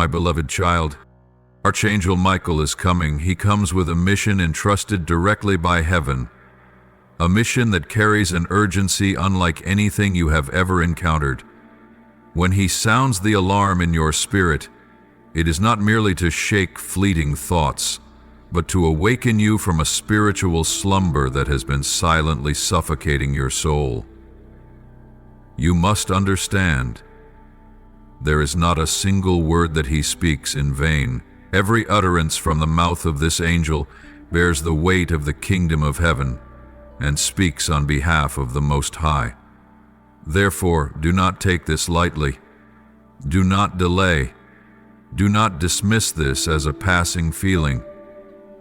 my beloved child. Archangel Michael is coming. He comes with a mission entrusted directly by heaven, a mission that carries an urgency unlike anything you have ever encountered. When he sounds the alarm in your spirit, it is not merely to shake fleeting thoughts, but to awaken you from a spiritual slumber that has been silently suffocating your soul. You must understand, there is not a single word that he speaks in vain. Every utterance from the mouth of this angel bears the weight of the kingdom of heaven and speaks on behalf of the Most High. Therefore, do not take this lightly. Do not delay. Do not dismiss this as a passing feeling.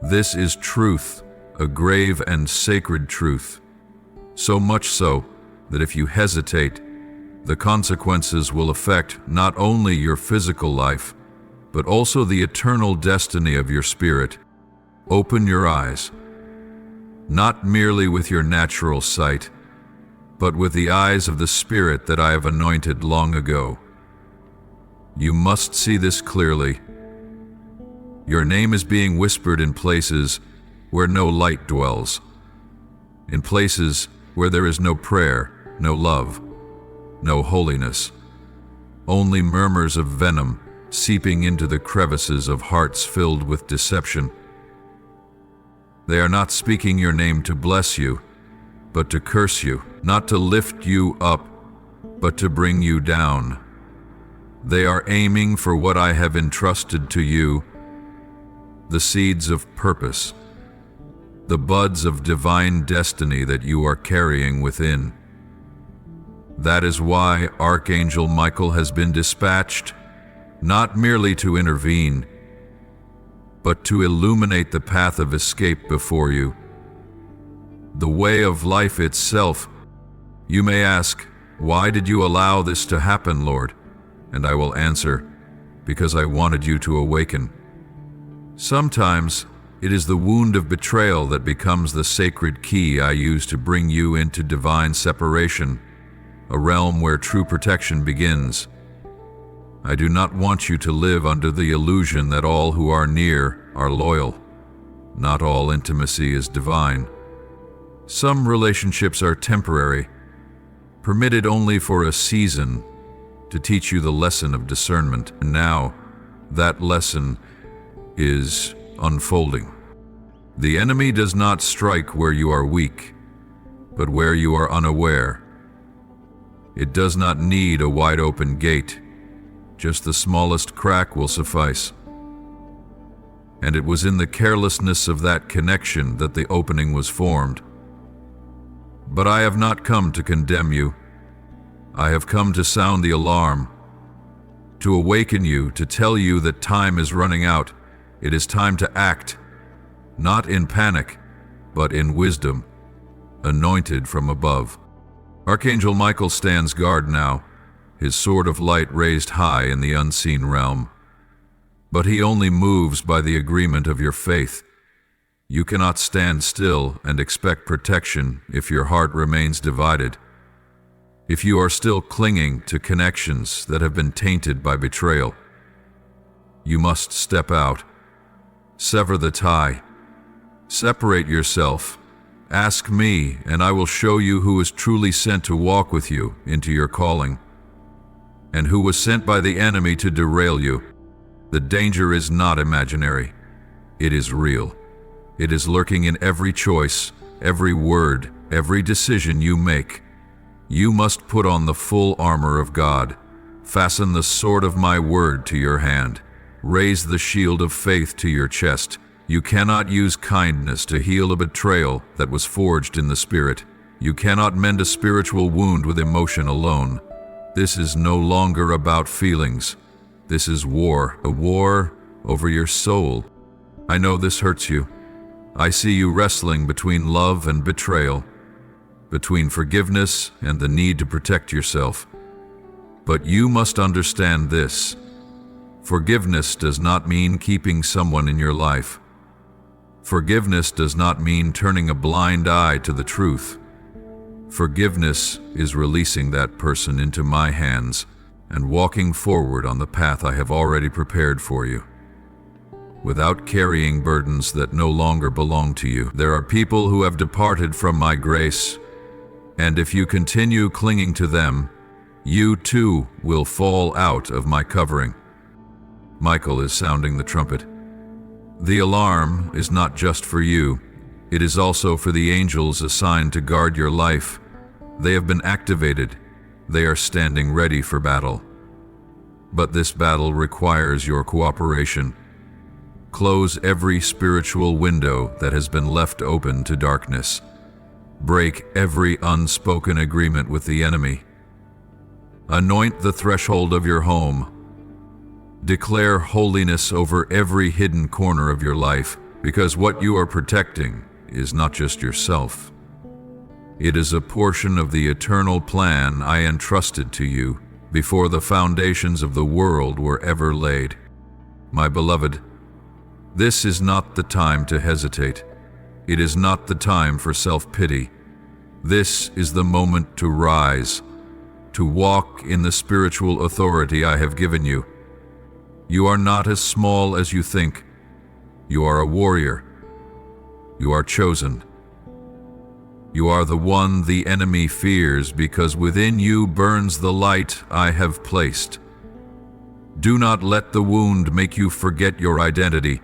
This is truth, a grave and sacred truth. So much so that if you hesitate, the consequences will affect not only your physical life, but also the eternal destiny of your spirit. Open your eyes, not merely with your natural sight, but with the eyes of the Spirit that I have anointed long ago. You must see this clearly. Your name is being whispered in places where no light dwells, in places where there is no prayer, no love, no holiness, only murmurs of venom seeping into the crevices of hearts filled with deception. They are not speaking your name to bless you, but to curse you, not to lift you up, but to bring you down. They are aiming for what I have entrusted to you, the seeds of purpose, the buds of divine destiny that you are carrying within. That is why Archangel Michael has been dispatched, not merely to intervene, but to illuminate the path of escape before you, the way of life itself. You may ask, why did you allow this to happen, Lord? And I will answer, because I wanted you to awaken. Sometimes it is the wound of betrayal that becomes the sacred key I use to bring you into divine separation, a realm where true protection begins. I do not want you to live under the illusion that all who are near are loyal. Not all intimacy is divine. Some relationships are temporary, permitted only for a season to teach you the lesson of discernment. And now, that lesson is unfolding. The enemy does not strike where you are weak, but where you are unaware. It does not need a wide-open gate. Just the smallest crack will suffice. And it was in the carelessness of that connection that the opening was formed. But I have not come to condemn you. I have come to sound the alarm, to awaken you, to tell you that time is running out. It is time to act, not in panic, but in wisdom, anointed from above. Archangel Michael stands guard now, his sword of light raised high in the unseen realm. But he only moves by the agreement of your faith. You cannot stand still and expect protection if your heart remains divided. If you are still clinging to connections that have been tainted by betrayal, you must step out. Sever the tie. Separate yourself. Ask me, and I will show you who is truly sent to walk with you into your calling, and who was sent by the enemy to derail you. The danger is not imaginary. It is real. It is lurking in every choice, every word, every decision you make. You must put on the full armor of God. Fasten the sword of my word to your hand. Raise the shield of faith to your chest. You cannot use kindness to heal a betrayal that was forged in the spirit. You cannot mend a spiritual wound with emotion alone. This is no longer about feelings. This is war, a war over your soul. I know this hurts you. I see you wrestling between love and betrayal, between forgiveness and the need to protect yourself. But you must understand this. Forgiveness does not mean keeping someone in your life. Forgiveness does not mean turning a blind eye to the truth. Forgiveness is releasing that person into my hands and walking forward on the path I have already prepared for you, without carrying burdens that no longer belong to you. There are people who have departed from my grace, and if you continue clinging to them, you too will fall out of my covering. Michael is sounding the trumpet. The alarm is not just for you, it is also for the angels assigned to guard your life. They have been activated. They are standing ready for battle. But this battle requires your cooperation. Close every spiritual window that has been left open to darkness. Break every unspoken agreement with the enemy. Anoint the threshold of your home. Declare holiness over every hidden corner of your life, because what you are protecting is not just yourself. It is a portion of the eternal plan I entrusted to you before the foundations of the world were ever laid. My beloved, this is not the time to hesitate. It is not the time for self-pity. This is the moment to rise, to walk in the spiritual authority I have given you. You are not as small as you think. You are a warrior. You are chosen. You are the one the enemy fears because within you burns the light I have placed. Do not let the wound make you forget your identity.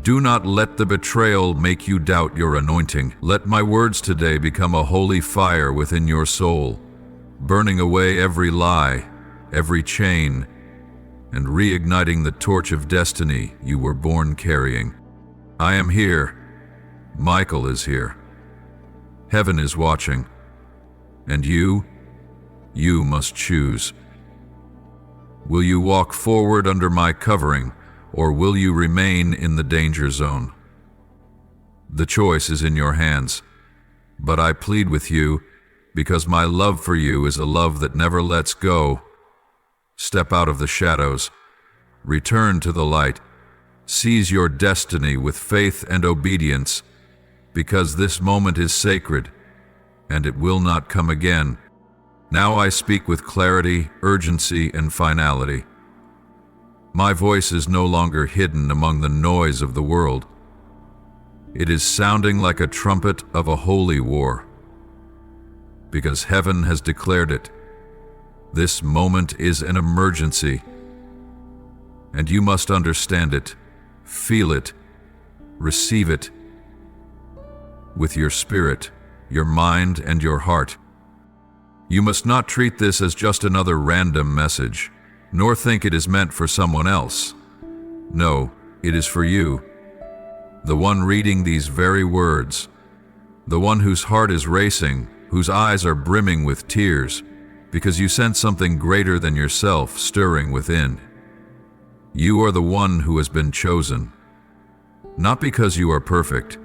Do not let the betrayal make you doubt your anointing. Let my words today become a holy fire within your soul, burning away every lie, every chain, and reigniting the torch of destiny you were born carrying. I am here. Michael is here. Heaven is watching. And you must choose. Will you walk forward under my covering, or will you remain in the danger zone? The choice is in your hands, but I plead with you because my love for you is a love that never lets go. Step out of the shadows, return to the light, seize your destiny with faith and obedience, because this moment is sacred, and it will not come again. Now I speak with clarity, urgency, and finality. My voice is no longer hidden among the noise of the world. It is sounding like a trumpet of a holy war, because heaven has declared it. This moment is an emergency, and you must understand it, feel it, receive it with your spirit, your mind, and your heart. You must not treat this as just another random message, nor think it is meant for someone else. No, it is for you, the one reading these very words, the one whose heart is racing, whose eyes are brimming with tears, because you sense something greater than yourself stirring within. You are the one who has been chosen, not because you are perfect,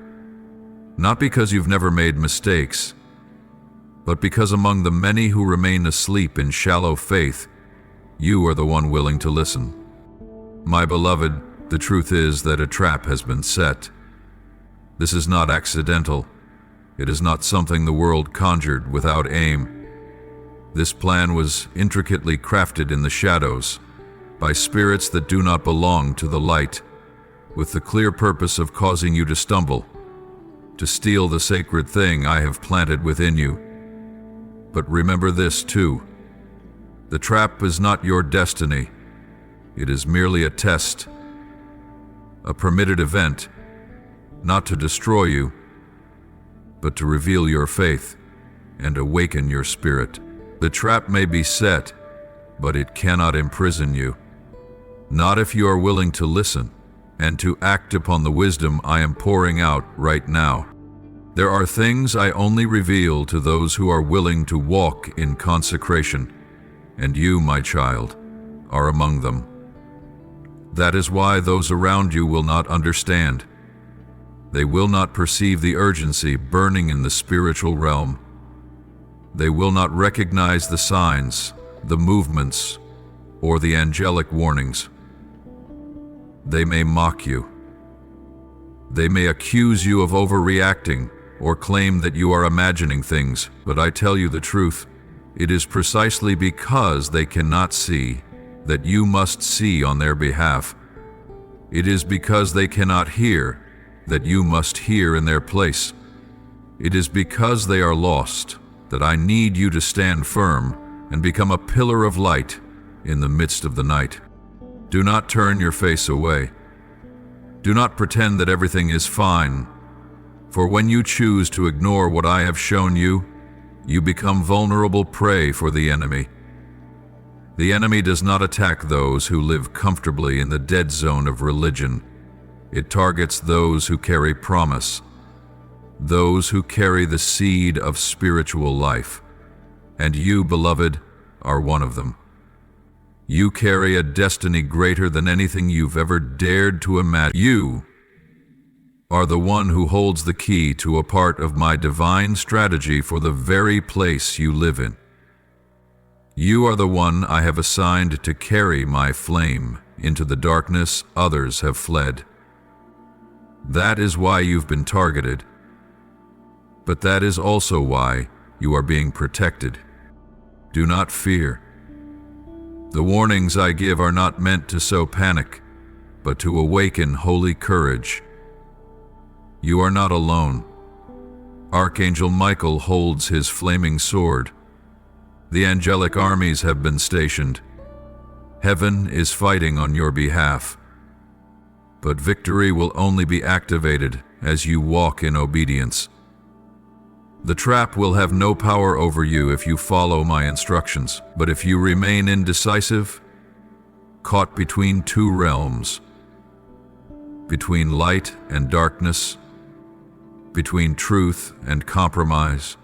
not because you've never made mistakes, but because among the many who remain asleep in shallow faith, you are the one willing to listen. My beloved, the truth is that a trap has been set. This is not accidental. It is not something the world conjured without aim. This plan was intricately crafted in the shadows by spirits that do not belong to the light, with the clear purpose of causing you to stumble, to steal the sacred thing I have planted within you. But remember this too. The trap is not your destiny. It is merely a test, a permitted event, not to destroy you, but to reveal your faith and awaken your spirit. The trap may be set, but it cannot imprison you. Not if you are willing to listen and to act upon the wisdom I am pouring out right now. There are things I only reveal to those who are willing to walk in consecration, and you, my child, are among them. That is why those around you will not understand. They will not perceive the urgency burning in the spiritual realm. They will not recognize the signs, the movements, or the angelic warnings. They may mock you. They may accuse you of overreacting or claim that you are imagining things, but I tell you the truth, It is precisely because they cannot see that you must see on their behalf. It is because they cannot hear that you must hear in their place. It is because they are lost that I need you to stand firm and become a pillar of light in the midst of the night. Do not turn your face away. Do not pretend that everything is fine, for when you choose to ignore what I have shown you, you become vulnerable prey for the enemy. The enemy does not attack those who live comfortably in the dead zone of religion. It targets those who carry promise, those who carry the seed of spiritual life. And you, beloved, are one of them. You carry a destiny greater than anything you've ever dared to imagine. You are the one who holds the key to a part of my divine strategy for the very place you live in. You are the one I have assigned to carry my flame into the darkness others have fled. That is why you've been targeted, but that is also why you are being protected. Do not fear. The warnings I give are not meant to sow panic, but to awaken holy courage. You are not alone. Archangel Michael holds his flaming sword. The angelic armies have been stationed. Heaven is fighting on your behalf. But victory will only be activated as you walk in obedience. The trap will have no power over you if you follow my instructions, but if you remain indecisive, caught between two realms, between light and darkness, between truth and compromise,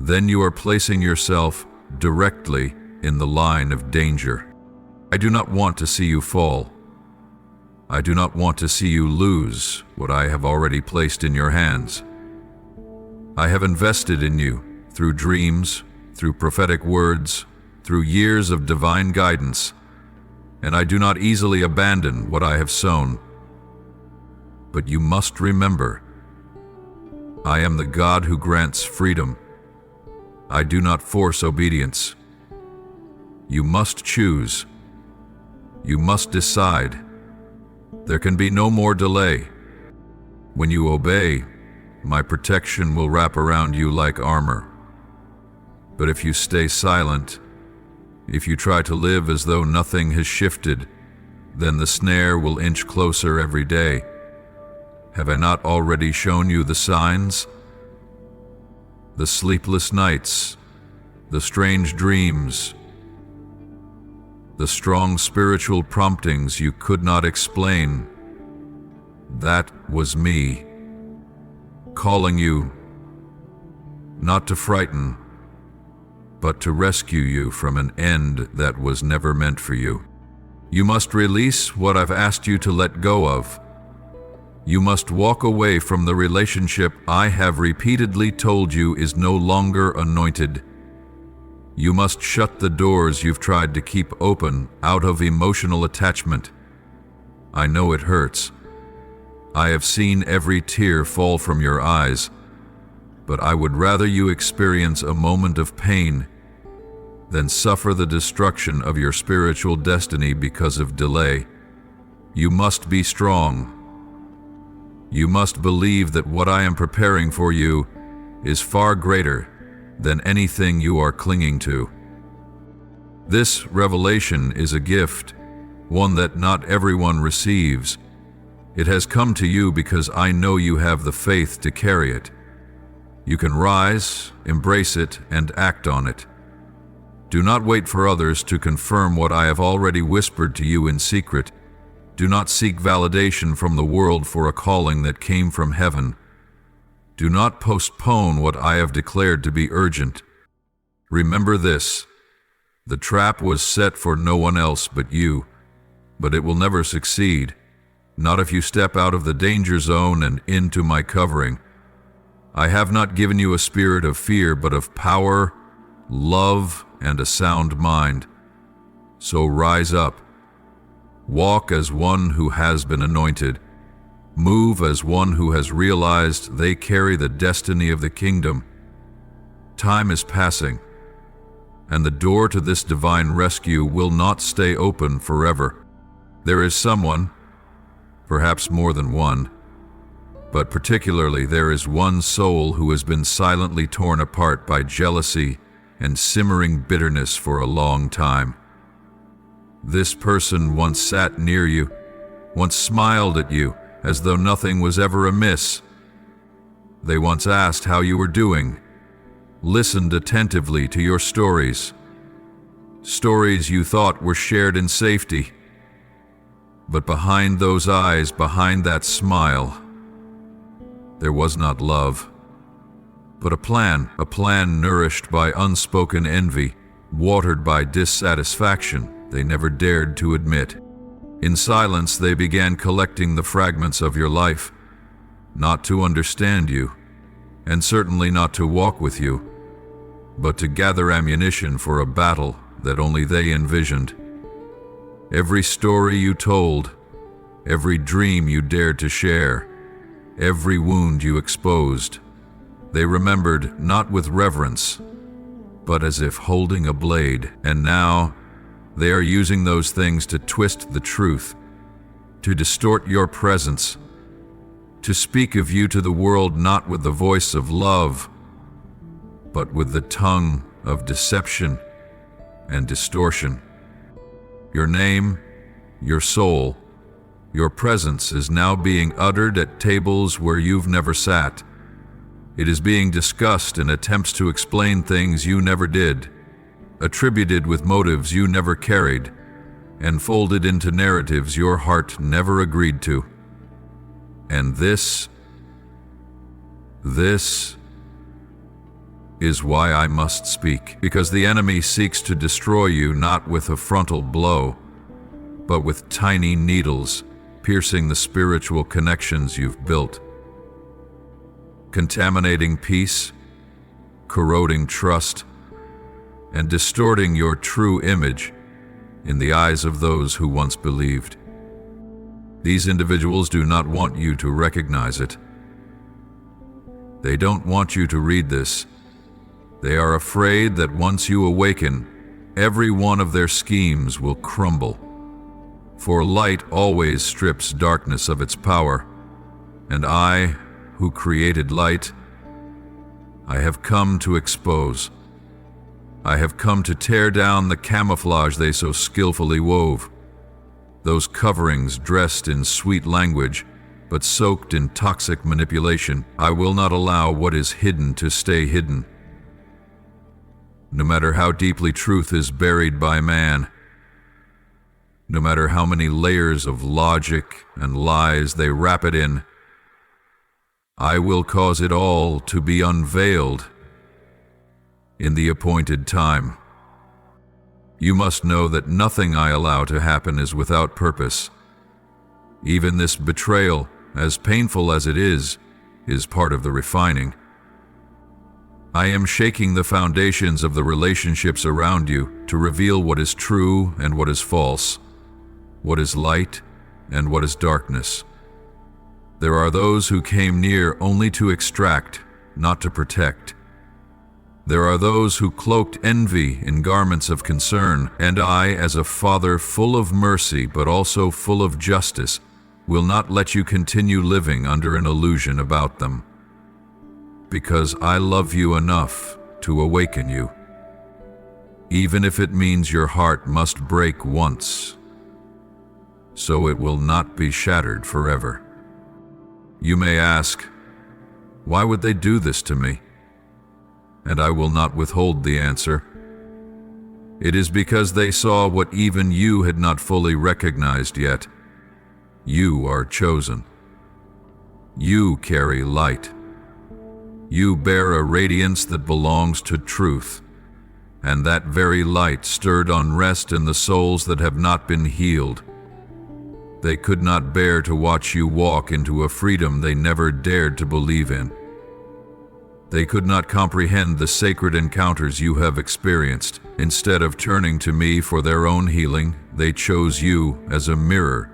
then you are placing yourself directly in the line of danger. I do not want to see you fall. I do not want to see you lose what I have already placed in your hands. I have invested in you through dreams, through prophetic words, through years of divine guidance, and I do not easily abandon what I have sown. But you must remember, I am the God who grants freedom. I do not force obedience. You must choose. You must decide. There can be no more delay. When you obey, my protection will wrap around you like armor. But if you stay silent, if you try to live as though nothing has shifted, then the snare will inch closer every day. Have I not already shown you the signs? The sleepless nights, the strange dreams, the strong spiritual promptings you could not explain. That was me, calling you, not to frighten, but to rescue you from an end that was never meant for you. You must release what I've asked you to let go of. You must walk away from the relationship I have repeatedly told you is no longer anointed. You must shut the doors you've tried to keep open out of emotional attachment. I know it hurts. I have seen every tear fall from your eyes, but I would rather you experience a moment of pain than suffer the destruction of your spiritual destiny because of delay. You must be strong. You must believe that what I am preparing for you is far greater than anything you are clinging to. This revelation is a gift, one that not everyone receives. It has come to you because I know you have the faith to carry it. You can rise, embrace it, and act on it. Do not wait for others to confirm what I have already whispered to you in secret. Do not seek validation from the world for a calling that came from heaven. Do not postpone what I have declared to be urgent. Remember this: the trap was set for no one else but you, but it will never succeed, not if you step out of the danger zone and into my covering. I have not given you a spirit of fear, but of power, love, and a sound mind. So rise up. Walk as one who has been anointed. Move as one who has realized they carry the destiny of the kingdom. Time is passing, and the door to this divine rescue will not stay open forever. There is someone, perhaps more than one, but particularly there is one soul who has been silently torn apart by jealousy and simmering bitterness for a long time. This person once sat near you, once smiled at you as though nothing was ever amiss. They once asked how you were doing, listened attentively to your stories you thought were shared in safety. But behind those eyes, behind that smile, there was not love, but a plan nourished by unspoken envy, watered by dissatisfaction they never dared to admit. In silence, they began collecting the fragments of your life, not to understand you, and certainly not to walk with you, but to gather ammunition for a battle that only they envisioned. Every story you told, every dream you dared to share, every wound you exposed, they remembered not with reverence, but as if holding a blade. And now, they are using those things to twist the truth, to distort your presence, to speak of you to the world not with the voice of love, but with the tongue of deception and distortion. Your name, your soul, your presence is now being uttered at tables where you've never sat. It is being discussed in attempts to explain things you never did, attributed with motives you never carried, and folded into narratives your heart never agreed to. And this is why I must speak, because the enemy seeks to destroy you not with a frontal blow, but with tiny needles piercing the spiritual connections you've built, contaminating peace, corroding trust, and distorting your true image in the eyes of those who once believed. These individuals do not want you to recognize it. They don't want you to read this. They are afraid that once you awaken, every one of their schemes will crumble. For light always strips darkness of its power, and I, who created light, I have come to expose. I have come to tear down the camouflage they so skillfully wove, those coverings dressed in sweet language, but soaked in toxic manipulation. I will not allow what is hidden to stay hidden. No matter how deeply truth is buried by man, no matter how many layers of logic and lies they wrap it in, I will cause it all to be unveiled in the appointed time. You must know that nothing I allow to happen is without purpose. Even this betrayal, as painful as it is part of the refining. I am shaking the foundations of the relationships around you to reveal what is true and what is false, what is light and what is darkness. There are those who came near only to extract, not to protect. There are those who cloaked envy in garments of concern, and I, as a father full of mercy but also full of justice, will not let you continue living under an illusion about them. Because I love you enough to awaken you, even if it means your heart must break once, so it will not be shattered forever. You may ask, why would they do this to me? And I will not withhold the answer. It is because they saw what even you had not fully recognized yet. You are chosen. You carry light. You bear a radiance that belongs to truth, and that very light stirred unrest in the souls that have not been healed. They could not bear to watch you walk into a freedom they never dared to believe in. They could not comprehend the sacred encounters you have experienced. Instead of turning to me for their own healing, they chose you as a mirror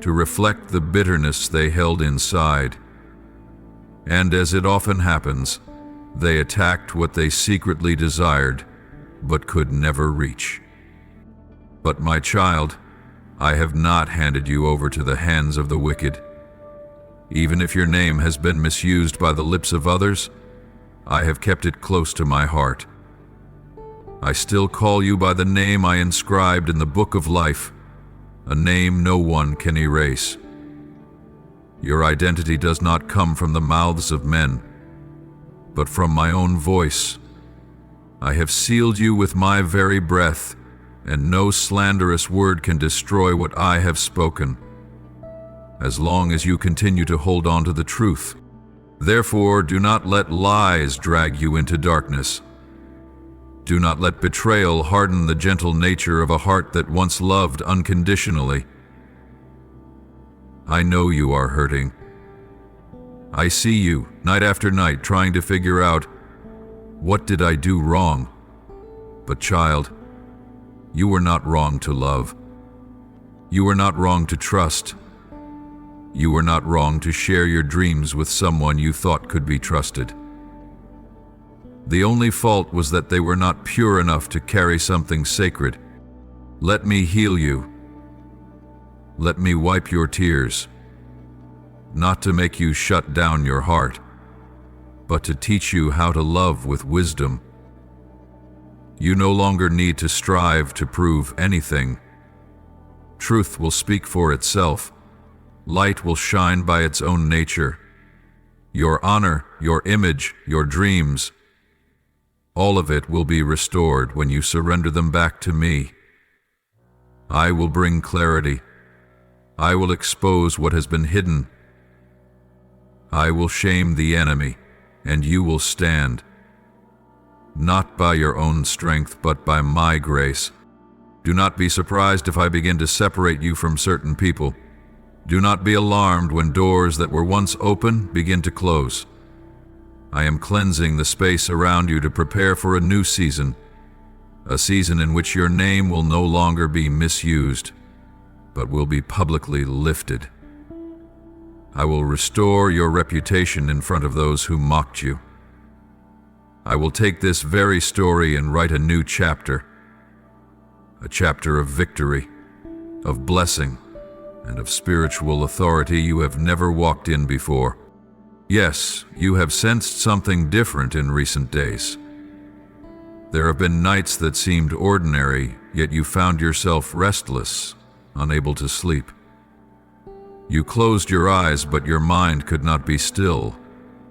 to reflect the bitterness they held inside. And as it often happens, They attacked what they secretly desired, but could never reach. But my child, I have not handed you over to the hands of the wicked. Even if your name has been misused by the lips of others, I have kept it close to my heart. I still call you by the name I inscribed in the book of life, a name no one can erase. Your identity does not come from the mouths of men, but from my own voice. I have sealed you with my very breath, and no slanderous word can destroy what I have spoken, as long as you continue to hold on to the truth. Therefore, do not let lies drag you into darkness. Do not let betrayal harden the gentle nature of a heart that once loved unconditionally. I know you are hurting. I see you, night after night, trying to figure out, what did I do wrong? But child, you were not wrong to love. You were not wrong to trust. You were not wrong to share your dreams with someone you thought could be trusted. The only fault was that they were not pure enough to carry something sacred. Let me heal you. Let me wipe your tears. Not to make you shut down your heart, but to teach you how to love with wisdom. You no longer need to strive to prove anything. Truth will speak for itself. Light will shine by its own nature. Your honor, your image, your dreams, all of it will be restored when you surrender them back to me. I will bring clarity. I will expose what has been hidden. I will shame the enemy, and you will stand. Not by your own strength, but by my grace. Do not be surprised if I begin to separate you from certain people. Do not be alarmed when doors that were once open begin to close. I am cleansing the space around you to prepare for a new season, a season in which your name will no longer be misused, but will be publicly lifted. I will restore your reputation in front of those who mocked you. I will take this very story and write a new chapter, a chapter of victory, of blessing, and of spiritual authority you have never walked in before. Yes, you have sensed something different in recent days. There have been nights that seemed ordinary, yet you found yourself restless, unable to sleep. You closed your eyes, but your mind could not be still,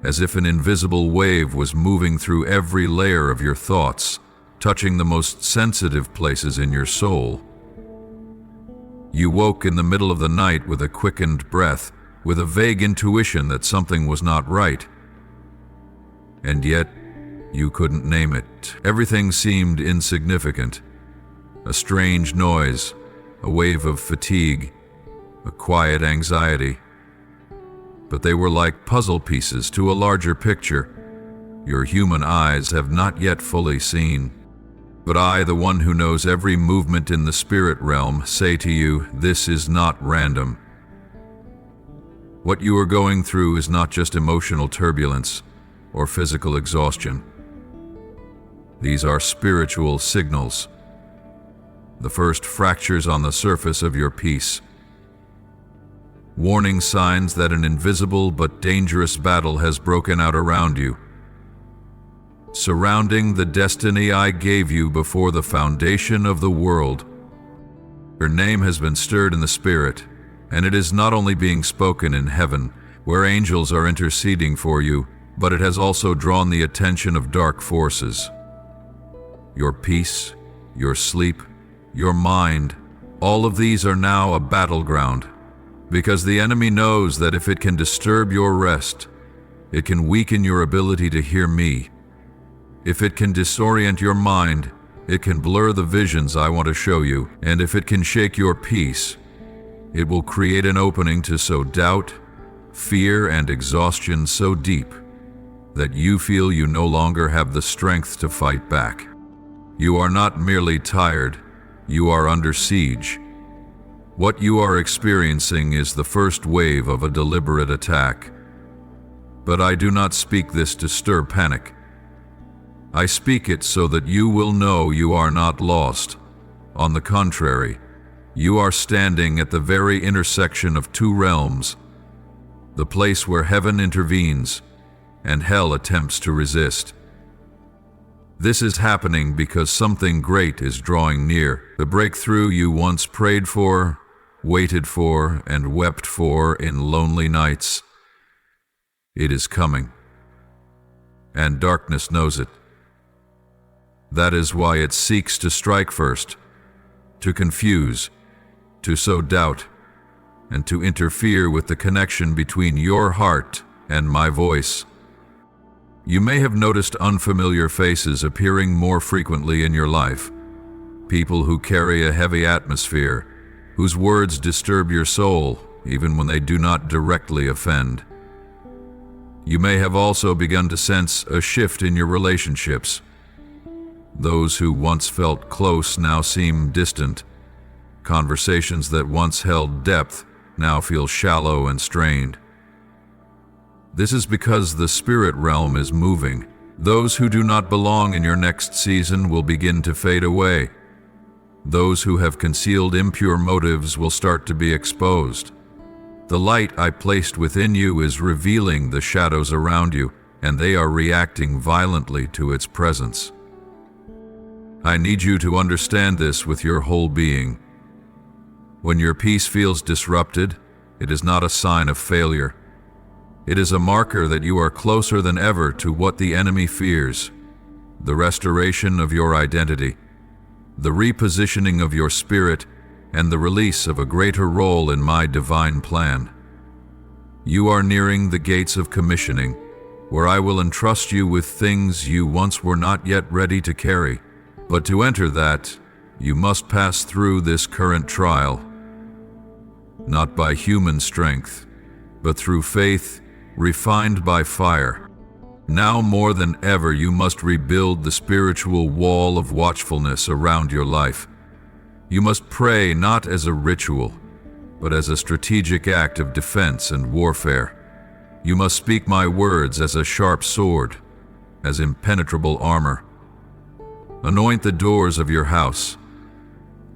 as if an invisible wave was moving through every layer of your thoughts, touching the most sensitive places in your soul. You woke in the middle of the night with a quickened breath, with a vague intuition that something was not right. And yet, you couldn't name it. Everything seemed insignificant. A strange noise, a wave of fatigue, a quiet anxiety. But they were like puzzle pieces to a larger picture your human eyes have not yet fully seen. But I, the one who knows every movement in the spirit realm, say to you, this is not random. What you are going through is not just emotional turbulence or physical exhaustion. These are spiritual signals, the first fractures on the surface of your peace. Warning signs that an invisible but dangerous battle has broken out around you, surrounding the destiny I gave you before the foundation of the world. Your name has been stirred in the spirit, and it is not only being spoken in heaven, where angels are interceding for you, but it has also drawn the attention of dark forces. Your peace, your sleep, your mind, all of these are now a battleground, because the enemy knows that if it can disturb your rest, it can weaken your ability to hear me. If it can disorient your mind, it can blur the visions I want to show you, and if it can shake your peace, it will create an opening to sow doubt, fear, and exhaustion so deep that you feel you no longer have the strength to fight back. You are not merely tired, you are under siege. What you are experiencing is the first wave of a deliberate attack. But I do not speak this to stir panic. I speak it so that you will know you are not lost. On the contrary, you are standing at the very intersection of two realms, the place where heaven intervenes and hell attempts to resist. This is happening because something great is drawing near. The breakthrough you once prayed for, waited for, and wept for in lonely nights. It is coming, and darkness knows it. That is why it seeks to strike first, to confuse, to sow doubt, and to interfere with the connection between your heart and my voice. You may have noticed unfamiliar faces appearing more frequently in your life, people who carry a heavy atmosphere, whose words disturb your soul even when they do not directly offend. You may have also begun to sense a shift in your relationships. Those who once felt close now seem distant. Conversations that once held depth now feel shallow and strained. This is because the spirit realm is moving. Those who do not belong in your next season will begin to fade away. Those who have concealed impure motives will start to be exposed. The light I placed within you is revealing the shadows around you, and they are reacting violently to its presence. I need you to understand this with your whole being. When your peace feels disrupted, it is not a sign of failure. It is a marker that you are closer than ever to what the enemy fears: the restoration of your identity, the repositioning of your spirit, and the release of a greater role in my divine plan. You are nearing the gates of commissioning, where I will entrust you with things you once were not yet ready to carry. But to enter that, you must pass through this current trial, not by human strength, but through faith refined by fire. Now more than ever, you must rebuild the spiritual wall of watchfulness around your life. You must pray not as a ritual, but as a strategic act of defense and warfare. You must speak my words as a sharp sword, as impenetrable armor. Anoint the doors of your house.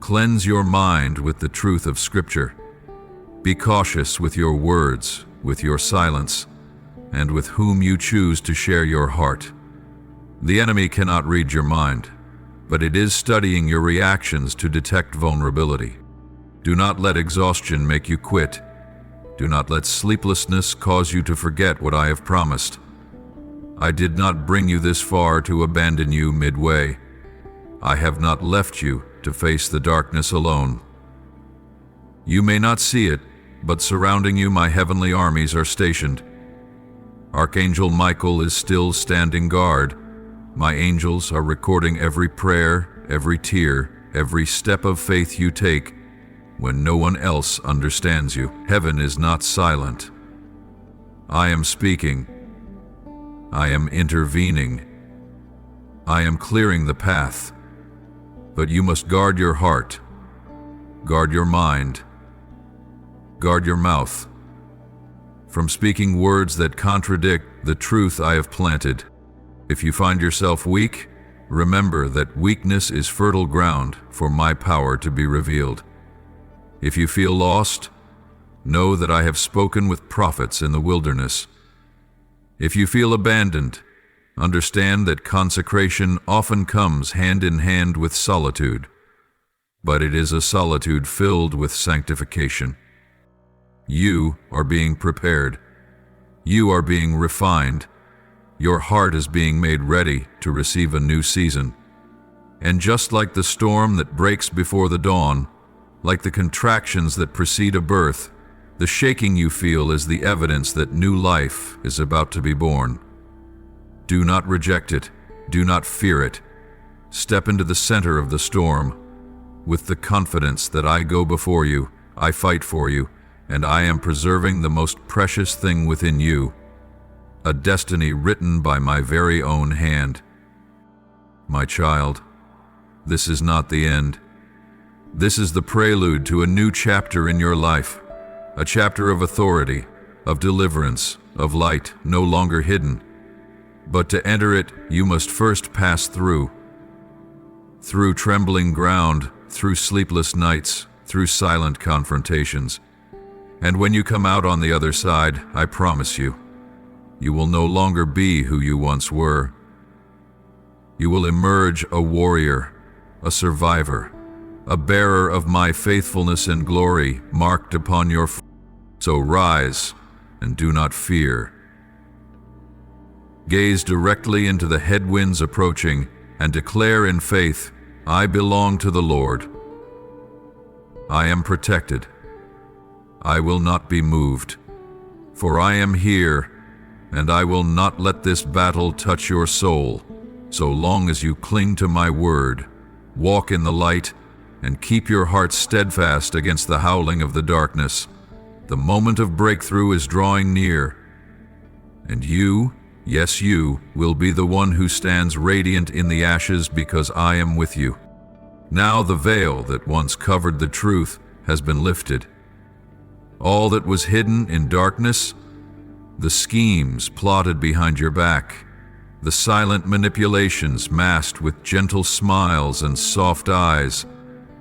Cleanse your mind with the truth of Scripture. Be cautious with your words, with your silence, and with whom you choose to share your heart. The enemy cannot read your mind, but it is studying your reactions to detect vulnerability. Do not let exhaustion make you quit. Do not let sleeplessness cause you to forget what I have promised. I did not bring you this far to abandon you midway. I have not left you to face the darkness alone. You may not see it, but surrounding you my heavenly armies are stationed. Archangel Michael is still standing guard. My angels are recording every prayer, every tear, every step of faith you take when no one else understands you. Heaven is not silent. I am speaking. I am intervening. I am clearing the path. But you must guard your heart, guard your mind, guard your mouth from speaking words that contradict the truth I have planted. If you find yourself weak, remember that weakness is fertile ground for my power to be revealed. If you feel lost, know that I have spoken with prophets in the wilderness. If you feel abandoned, understand that consecration often comes hand in hand with solitude, but it is a solitude filled with sanctification. You are being prepared. You are being refined. Your heart is being made ready to receive a new season. And just like the storm that breaks before the dawn, like the contractions that precede a birth, the shaking you feel is the evidence that new life is about to be born. Do not reject it. Do not fear it. Step into the center of the storm with the confidence that I go before you, I fight for you, and I am preserving the most precious thing within you, a destiny written by my very own hand. My child, this is not the end. This is the prelude to a new chapter in your life, a chapter of authority, of deliverance, of light no longer hidden. But to enter it, you must first pass through trembling ground, through sleepless nights, through silent confrontations. And when you come out on the other side, I promise you, you will no longer be who you once were. You will emerge a warrior, a survivor, a bearer of my faithfulness and glory marked upon your So rise and do not fear. Gaze directly into the headwinds approaching and declare in faith, I belong to the Lord. I am protected. I will not be moved, for I am here, and I will not let this battle touch your soul, so long as you cling to my word, walk in the light, and keep your heart steadfast against the howling of the darkness. The moment of breakthrough is drawing near, and you, yes you, will be the one who stands radiant in the ashes because I am with you. Now the veil that once covered the truth has been lifted. All that was hidden in darkness, the schemes plotted behind your back, the silent manipulations masked with gentle smiles and soft eyes,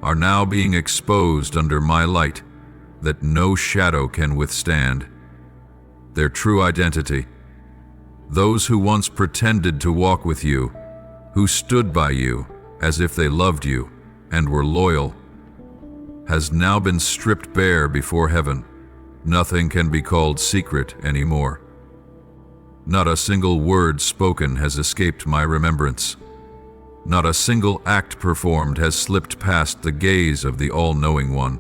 are now being exposed under my light that no shadow can withstand. Their true identity, those who once pretended to walk with you, who stood by you as if they loved you and were loyal, has now been stripped bare before heaven. Nothing can be called secret anymore. Not a single word spoken has escaped my remembrance. Not a single act performed has slipped past the gaze of the all-knowing one.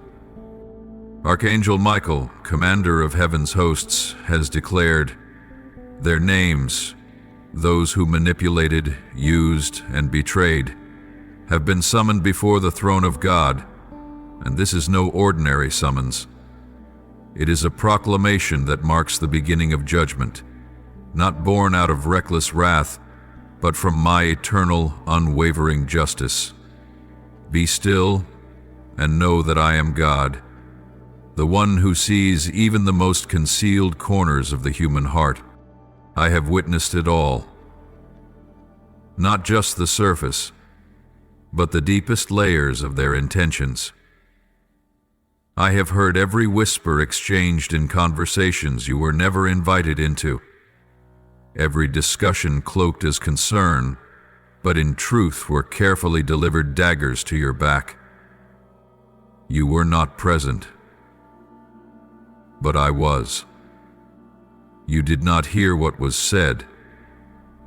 Archangel Michael, commander of heaven's hosts, has declared, their names, those who manipulated, used, and betrayed, have been summoned before the throne of God, and this is no ordinary summons. It is a proclamation that marks the beginning of judgment, not born out of reckless wrath, but from my eternal, unwavering justice. Be still and know that I am God, the one who sees even the most concealed corners of the human heart. I have witnessed it all. Not just the surface, but the deepest layers of their intentions. I have heard every whisper exchanged in conversations you were never invited into, every discussion cloaked as concern, but in truth were carefully delivered daggers to your back. You were not present, but I was. You did not hear what was said,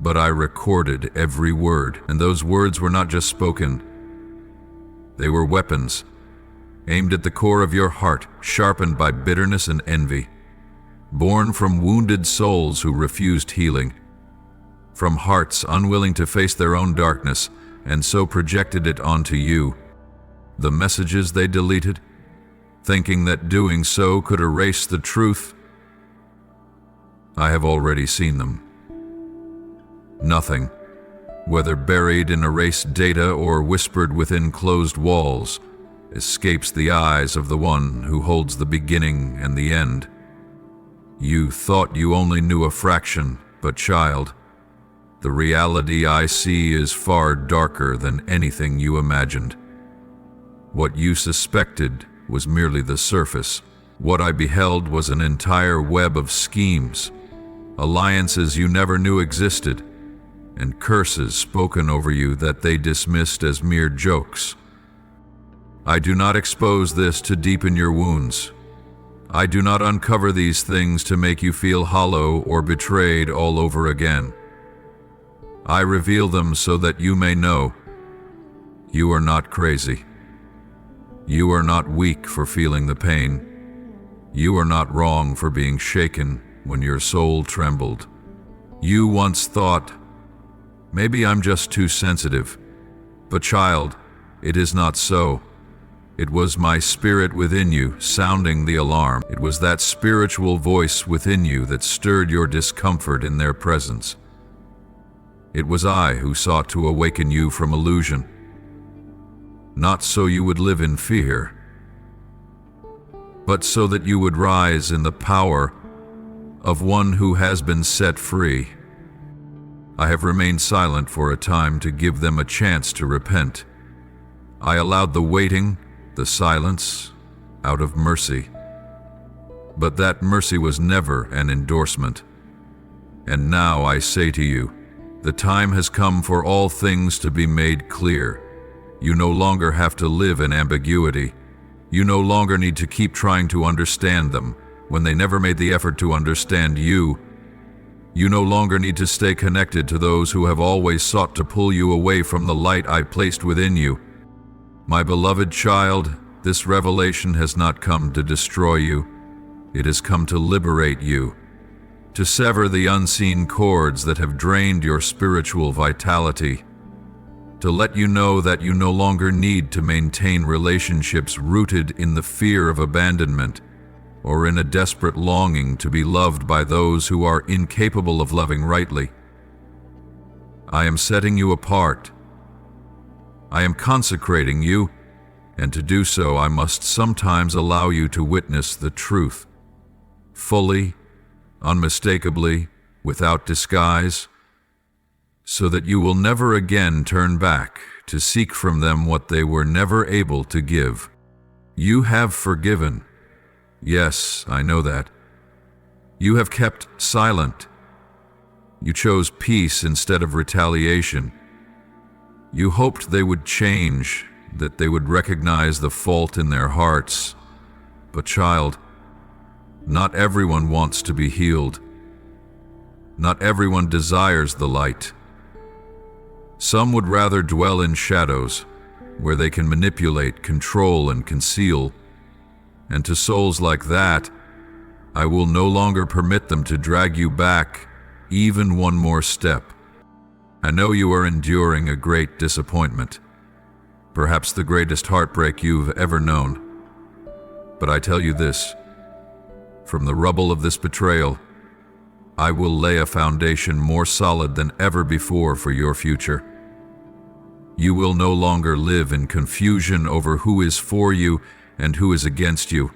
but I recorded every word, and those words were not just spoken. They were weapons, aimed at the core of your heart, sharpened by bitterness and envy, born from wounded souls who refused healing, from hearts unwilling to face their own darkness, and so projected it onto you. The messages they deleted, thinking that doing so could erase the truth. I have already seen them. Nothing, whether buried in erased data or whispered within closed walls, escapes the eyes of the one who holds the beginning and the end. You thought you only knew a fraction, but child, the reality I see is far darker than anything you imagined. What you suspected was merely the surface. What I beheld was an entire web of schemes, alliances you never knew existed, and curses spoken over you that they dismissed as mere jokes. I do not expose this to deepen your wounds. I do not uncover these things to make you feel hollow or betrayed all over again. I reveal them so that you may know you are not crazy. You are not weak for feeling the pain. You are not wrong for being shaken when your soul trembled. You once thought, maybe I'm just too sensitive. But child, it is not so. It was my spirit within you sounding the alarm. It was that spiritual voice within you that stirred your discomfort in their presence. It was I who sought to awaken you from illusion, not so you would live in fear, but so that you would rise in the power of one who has been set free. I have remained silent for a time to give them a chance to repent. I allowed the waiting, the silence, out of mercy. But that mercy was never an endorsement. And now I say to you, the time has come for all things to be made clear. You no longer have to live in ambiguity. You no longer need to keep trying to understand them when they never made the effort to understand you. You no longer need to stay connected to those who have always sought to pull you away from the light I placed within you. My beloved child, this revelation has not come to destroy you. It has come to liberate you, to sever the unseen cords that have drained your spiritual vitality, to let you know that you no longer need to maintain relationships rooted in the fear of abandonment or in a desperate longing to be loved by those who are incapable of loving rightly. I am setting you apart. I am consecrating you, and to do so I must sometimes allow you to witness the truth, fully, unmistakably, without disguise, so that you will never again turn back to seek from them what they were never able to give. You have forgiven. Yes, I know that. You have kept silent. You chose peace instead of retaliation. You hoped they would change, that they would recognize the fault in their hearts. But child, not everyone wants to be healed. Not everyone desires the light. Some would rather dwell in shadows, where they can manipulate, control, and conceal. And to souls like that, I will no longer permit them to drag you back even one more step. I know you are enduring a great disappointment, perhaps the greatest heartbreak you've ever known. But I tell you this, from the rubble of this betrayal, I will lay a foundation more solid than ever before for your future. You will no longer live in confusion over who is for you and who is against you.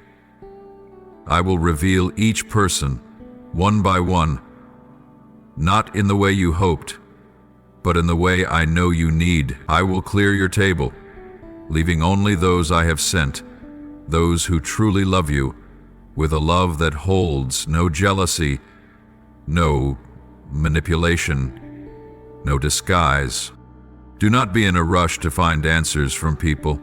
I will reveal each person, one by one, not in the way you hoped, but in the way I know you need. I will clear your table, leaving only those I have sent, those who truly love you, with a love that holds no jealousy, no manipulation, no disguise. Do not be in a rush to find answers from people.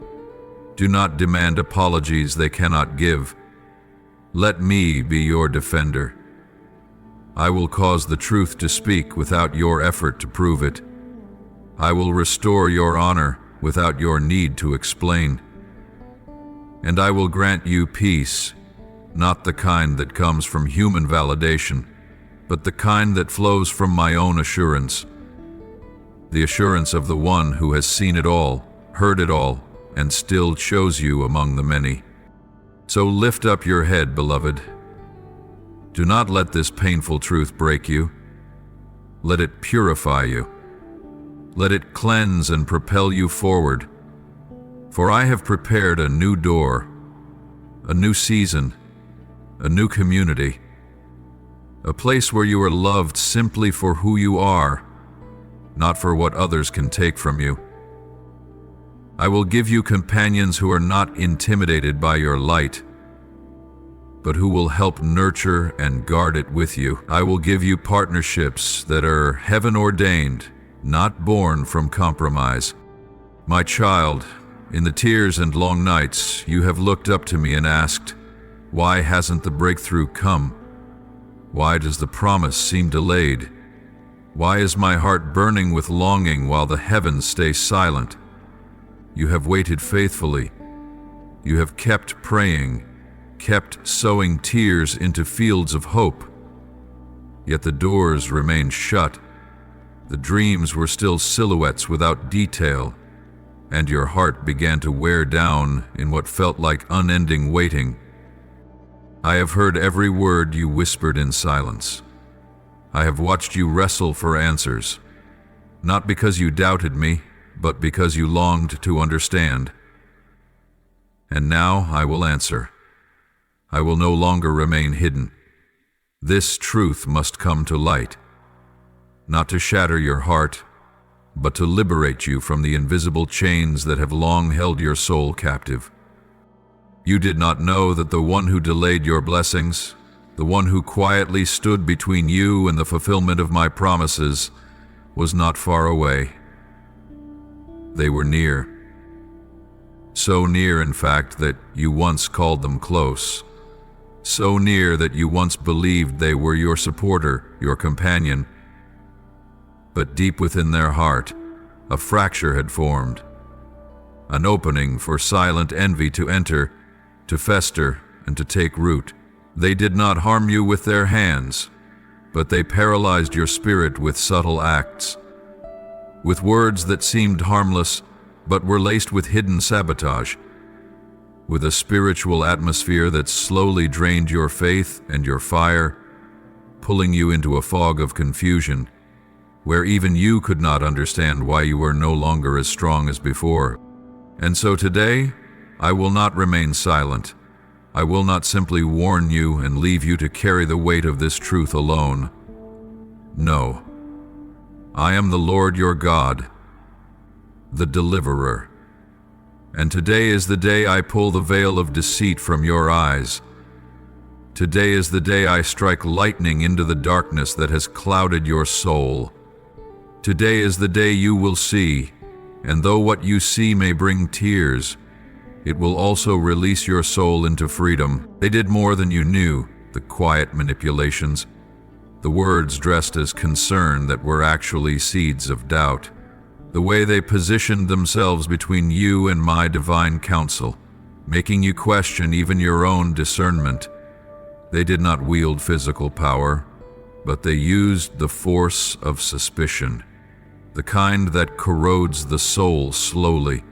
Do not demand apologies they cannot give. Let me be your defender. I will cause the truth to speak without your effort to prove it. I will restore your honor without your need to explain. And I will grant you peace, not the kind that comes from human validation, but the kind that flows from my own assurance. The assurance of the one who has seen it all, heard it all, and still chose you among the many. So lift up your head, beloved. Do not let this painful truth break you. Let it purify you. Let it cleanse and propel you forward. For I have prepared a new door, a new season, a new community, a place where you are loved simply for who you are, not for what others can take from you. I will give you companions who are not intimidated by your light, but who will help nurture and guard it with you. I will give you partnerships that are heaven-ordained, not born from compromise. My child, in the tears and long nights, you have looked up to me and asked, why hasn't the breakthrough come? Why does the promise seem delayed? Why is my heart burning with longing while the heavens stay silent? You have waited faithfully. You have kept praying, kept sowing tears into fields of hope. Yet the doors remained shut. The dreams were still silhouettes without detail, and your heart began to wear down in what felt like unending waiting. I have heard every word you whispered in silence. I have watched you wrestle for answers, not because you doubted me, but because you longed to understand. And now I will answer. I will no longer remain hidden. This truth must come to light. not to shatter your heart, but to liberate you from the invisible chains that have long held your soul captive. You did not know that the one who delayed your blessings, the one who quietly stood between you and the fulfillment of my promises, was not far away. They were near. So near, in fact, that you once called them close. So near that you once believed they were your supporter, your companion. But deep within their heart, a fracture had formed, an opening for silent envy to enter, to fester, and to take root. They did not harm you with their hands, but they paralyzed your spirit with subtle acts, with words that seemed harmless, but were laced with hidden sabotage, with a spiritual atmosphere that slowly drained your faith and your fire, pulling you into a fog of confusion, where even you could not understand why you were no longer as strong as before. And so today, I will not remain silent. I will not simply warn you and leave you to carry the weight of this truth alone. No. I am the Lord your God, the deliverer. And today is the day I pull the veil of deceit from your eyes. Today is the day I strike lightning into the darkness that has clouded your soul. Today is the day you will see, and though what you see may bring tears, it will also release your soul into freedom. They did more than you knew, the quiet manipulations, the words dressed as concern that were actually seeds of doubt, the way they positioned themselves between you and my divine counsel, making you question even your own discernment. They did not wield physical power, but they used the force of suspicion, the kind that corrodes the soul slowly,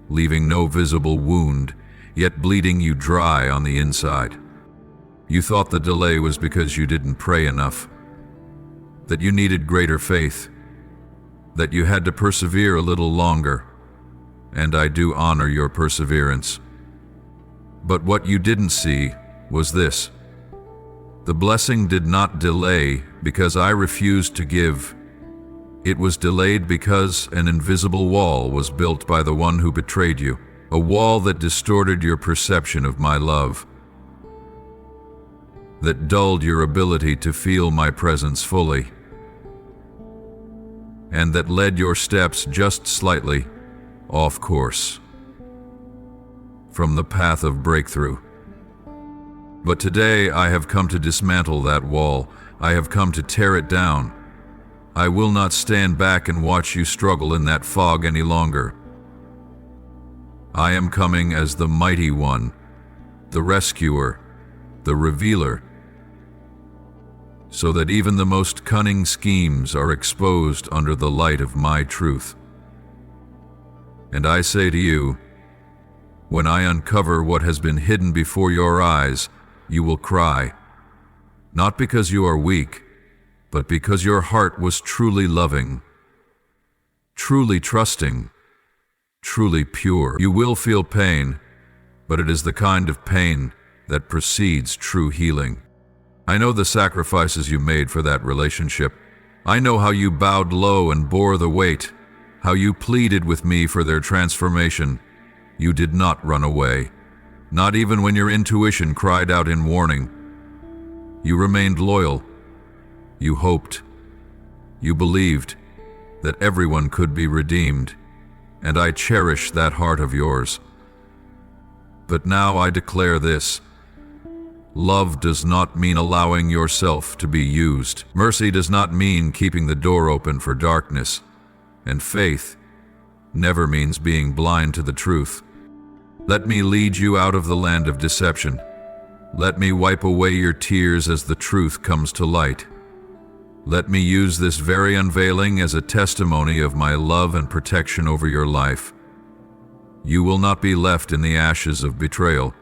leaving no visible wound, yet bleeding you dry on the inside. You thought the delay was because you didn't pray enough, that you needed greater faith, that you had to persevere a little longer, and I do honor your perseverance. But what you didn't see was this. The blessing did not delay because I refused to give. It was delayed because an invisible wall was built by the one who betrayed you, a wall that distorted your perception of my love, that dulled your ability to feel my presence fully, and that led your steps just slightly off course from the path of breakthrough. But today I have come to dismantle that wall. I have come to tear it down. I will not stand back and watch you struggle in that fog any longer. I am coming as the mighty one, the rescuer, the revealer, so that even the most cunning schemes are exposed under the light of my truth. And I say to you, when I uncover what has been hidden before your eyes, you will cry, not because you are weak, but because your heart was truly loving, truly trusting, truly pure. You will feel pain, but it is the kind of pain that precedes true healing. I know the sacrifices you made for that relationship. I know how you bowed low and bore the weight, how you pleaded with me for their transformation. You did not run away, not even when your intuition cried out in warning. You remained loyal. You hoped. You believed that everyone could be redeemed, and I cherish that heart of yours. But now I declare this. Love does not mean allowing yourself to be used. Mercy does not mean keeping the door open for darkness. And faith never means being blind to the truth. Let me lead you out of the land of deception. Let me wipe away your tears as the truth comes to light. Let me use this very unveiling as a testimony of my love and protection over your life. You will not be left in the ashes of betrayal.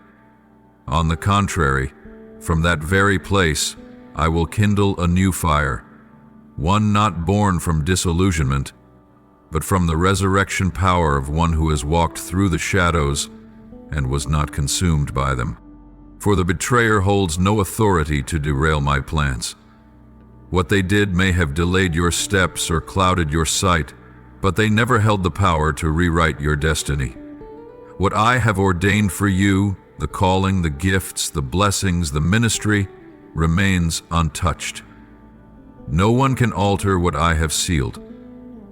On the contrary, from that very place, I will kindle a new fire, one not born from disillusionment, but from the resurrection power of one who has walked through the shadows and was not consumed by them. For the betrayer holds no authority to derail my plans. What they did may have delayed your steps or clouded your sight, but they never held the power to rewrite your destiny. What I have ordained for you, the calling, the gifts, the blessings, the ministry, remains untouched. No one can alter what I have sealed.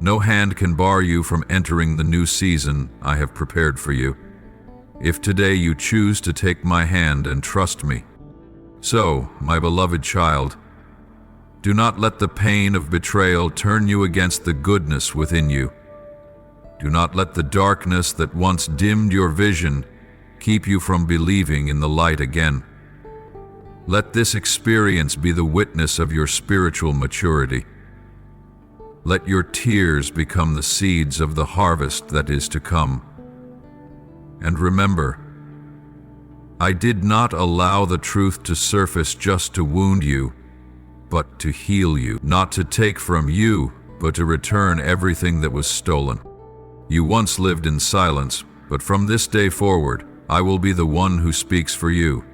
No hand can bar you from entering the new season I have prepared for you, if today you choose to take my hand and trust me. So, my beloved child, do not let the pain of betrayal turn you against the goodness within you. Do not let the darkness that once dimmed your vision keep you from believing in the light again. Let this experience be the witness of your spiritual maturity. Let your tears become the seeds of the harvest that is to come. And remember, I did not allow the truth to surface just to wound you, but to heal you, not to take from you, but to return everything that was stolen. You once lived in silence, but from this day forward, I will be the one who speaks for you.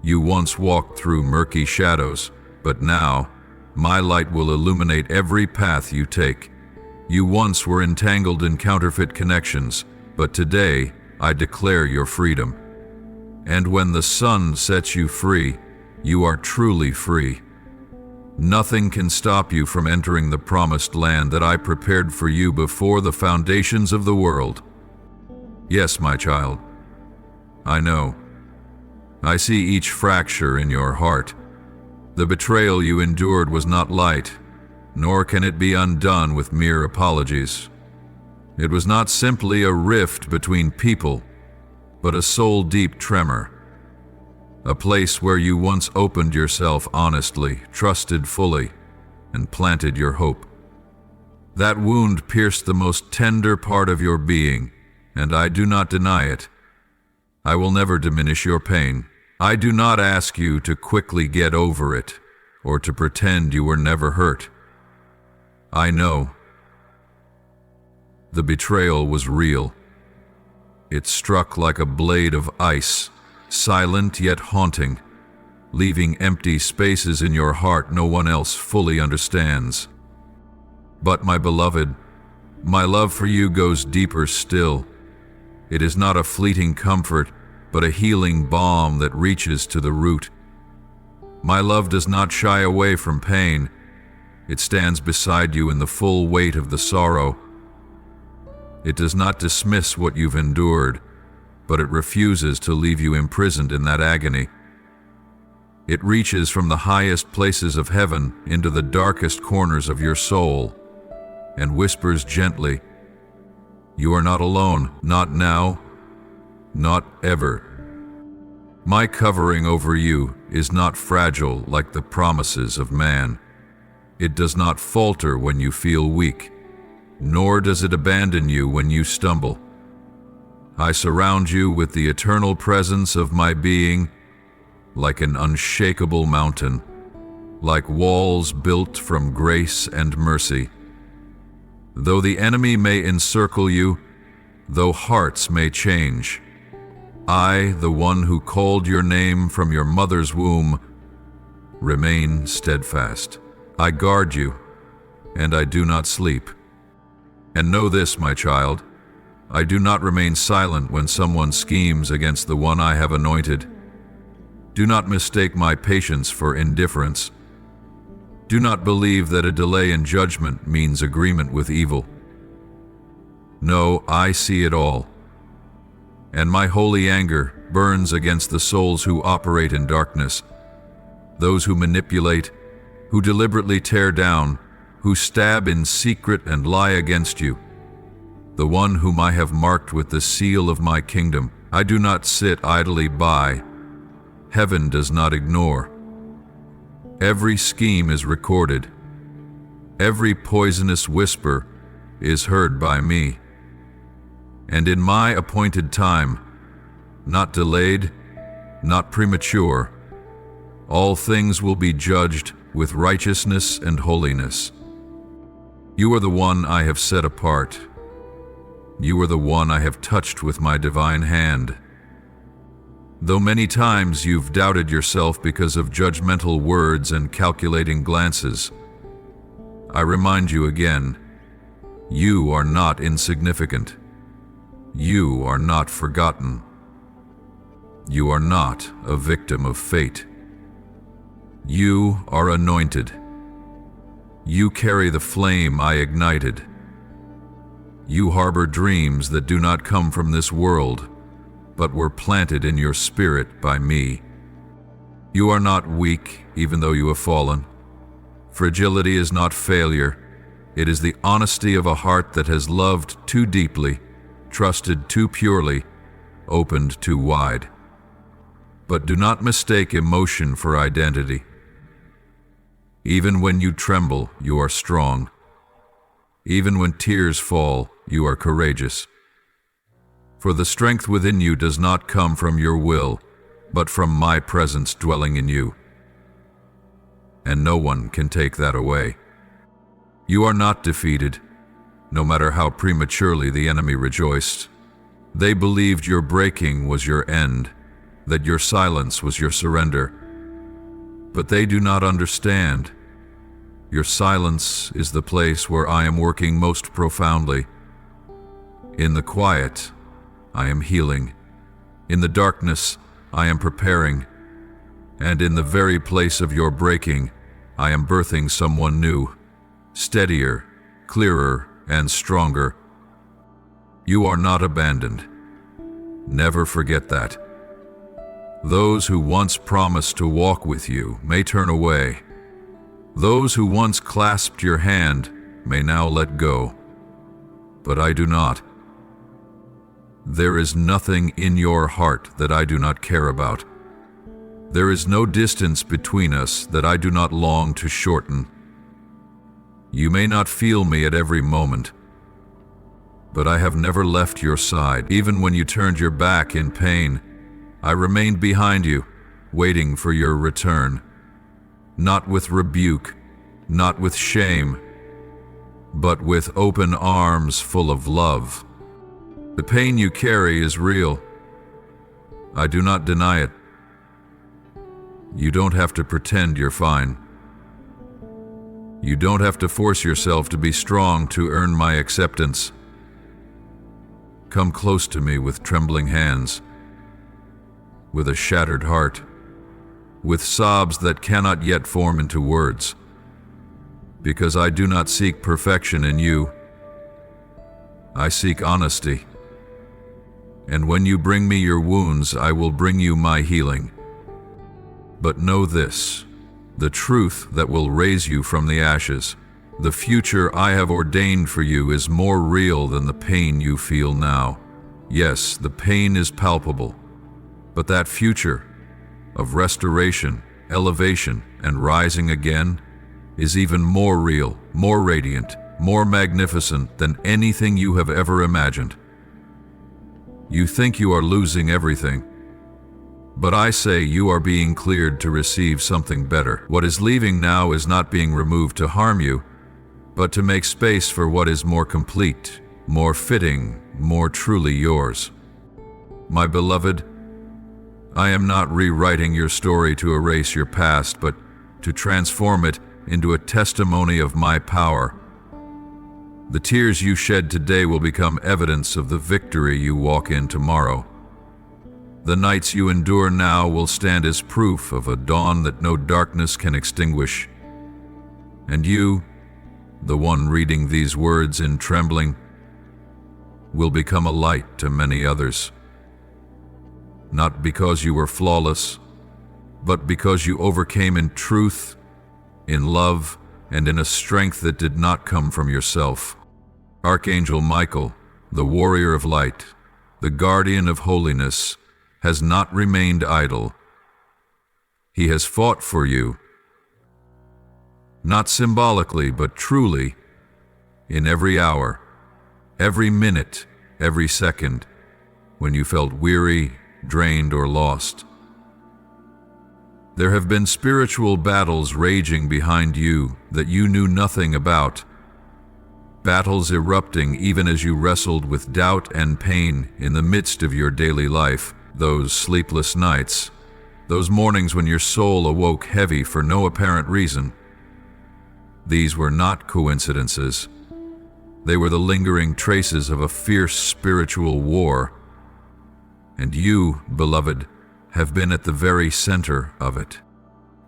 You once walked through murky shadows, but now, my light will illuminate every path you take. You once were entangled in counterfeit connections, but today, I declare your freedom. And when the sun sets you free, you are truly free. Nothing can stop you from entering the promised land that I prepared for you before the foundations of the world. Yes, my child, I know. I see each fracture in your heart. The betrayal you endured was not light, nor can it be undone with mere apologies. It was not simply a rift between people, but a soul-deep tremor. A place where you once opened yourself honestly, trusted fully, and planted your hope. That wound pierced the most tender part of your being, and I do not deny it. I will never diminish your pain. I do not ask you to quickly get over it, or to pretend you were never hurt. I know. The betrayal was real. It struck like a blade of ice, silent yet haunting, leaving empty spaces in your heart no one else fully understands. But my beloved, my love for you goes deeper still. It is not a fleeting comfort, but a healing balm that reaches to the root. My love does not shy away from pain. It stands beside you in the full weight of the sorrow. It does not dismiss what you've endured, but it refuses to leave you imprisoned in that agony. It reaches from the highest places of heaven into the darkest corners of your soul and whispers gently, "You are not alone, not now, not ever." My covering over you is not fragile like the promises of man. It does not falter when you feel weak, nor does it abandon you when you stumble. I surround you with the eternal presence of my being, like an unshakable mountain, like walls built from grace and mercy. Though the enemy may encircle you, though hearts may change, I, the one who called your name from your mother's womb, remain steadfast. I guard you, and I do not sleep. And know this, my child, I do not remain silent when someone schemes against the one I have anointed. Do not mistake my patience for indifference. Do not believe that a delay in judgment means agreement with evil. No, I see it all. And my holy anger burns against the souls who operate in darkness, those who manipulate, who deliberately tear down, who stab in secret and lie against you. The one whom I have marked with the seal of my kingdom, I do not sit idly by. Heaven does not ignore. Every scheme is recorded. Every poisonous whisper is heard by me. And in my appointed time, not delayed, not premature, all things will be judged with righteousness and holiness. You are the one I have set apart. You are the one I have touched with my divine hand. Though many times you've doubted yourself because of judgmental words and calculating glances, I remind you again, you are not insignificant. You are not forgotten. You are not a victim of fate. You are anointed. You carry the flame I ignited. You harbor dreams that do not come from this world, but were planted in your spirit by me. You are not weak, even though you have fallen. Fragility is not failure. It is the honesty of a heart that has loved too deeply, trusted too purely, opened too wide. But do not mistake emotion for identity. Even when you tremble, you are strong. Even when tears fall, you are courageous. For the strength within you does not come from your will, but from my presence dwelling in you. And no one can take that away. You are not defeated, no matter how prematurely the enemy rejoiced. They believed your breaking was your end, that your silence was your surrender. But they do not understand. Your silence is the place where I am working most profoundly. In the quiet, I am healing. In the darkness, I am preparing. And in the very place of your breaking, I am birthing someone new, steadier, clearer, and stronger. You are not abandoned. Never forget that. Those who once promised to walk with you may turn away. Those who once clasped your hand may now let go. But I do not. There is nothing in your heart that I do not care about. There is no distance between us that I do not long to shorten. You may not feel me at every moment, but I have never left your side. Even when you turned your back in pain, I remained behind you, waiting for your return. Not with rebuke, not with shame, but with open arms full of love. The pain you carry is real. I do not deny it. You don't have to pretend you're fine. You don't have to force yourself to be strong to earn my acceptance. Come close to me with trembling hands, with a shattered heart, with sobs that cannot yet form into words, because I do not seek perfection in you. I seek honesty. And when you bring me your wounds, I will bring you my healing. But know this, the truth that will raise you from the ashes, the future I have ordained for you is more real than the pain you feel now. Yes, the pain is palpable, but that future of restoration, elevation, and rising again is even more real, more radiant, more magnificent than anything you have ever imagined. You think you are losing everything, but I say you are being cleared to receive something better. What is leaving now is not being removed to harm you, but to make space for what is more complete, more fitting, more truly yours. My beloved, I am not rewriting your story to erase your past, but to transform it into a testimony of my power. The tears you shed today will become evidence of the victory you walk in tomorrow. The nights you endure now will stand as proof of a dawn that no darkness can extinguish. And you, the one reading these words in trembling, will become a light to many others. Not because you were flawless, but because you overcame in truth, in love, and in a strength that did not come from yourself. Archangel Michael, the warrior of light, the guardian of holiness, has not remained idle. He has fought for you, not symbolically, but truly, in every hour, every minute, every second, when you felt weary, drained, or lost. There have been spiritual battles raging behind you that you knew nothing about, battles erupting even as you wrestled with doubt and pain in the midst of your daily life. Those sleepless nights, those mornings when your soul awoke heavy for no apparent reason, these were not coincidences. They were the lingering traces of a fierce spiritual war. And you, beloved, have been at the very center of it.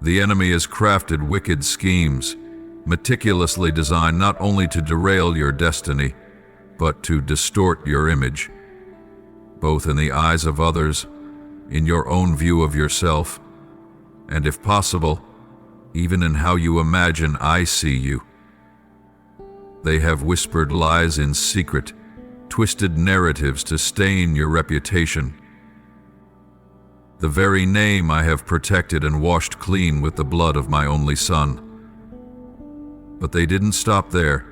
The enemy has crafted wicked schemes, meticulously designed not only to derail your destiny, but to distort your image, both in the eyes of others, in your own view of yourself, and if possible, even in how you imagine I see you. They have whispered lies in secret, twisted narratives to stain your reputation. The very name I have protected and washed clean with the blood of my only son. But they didn't stop there.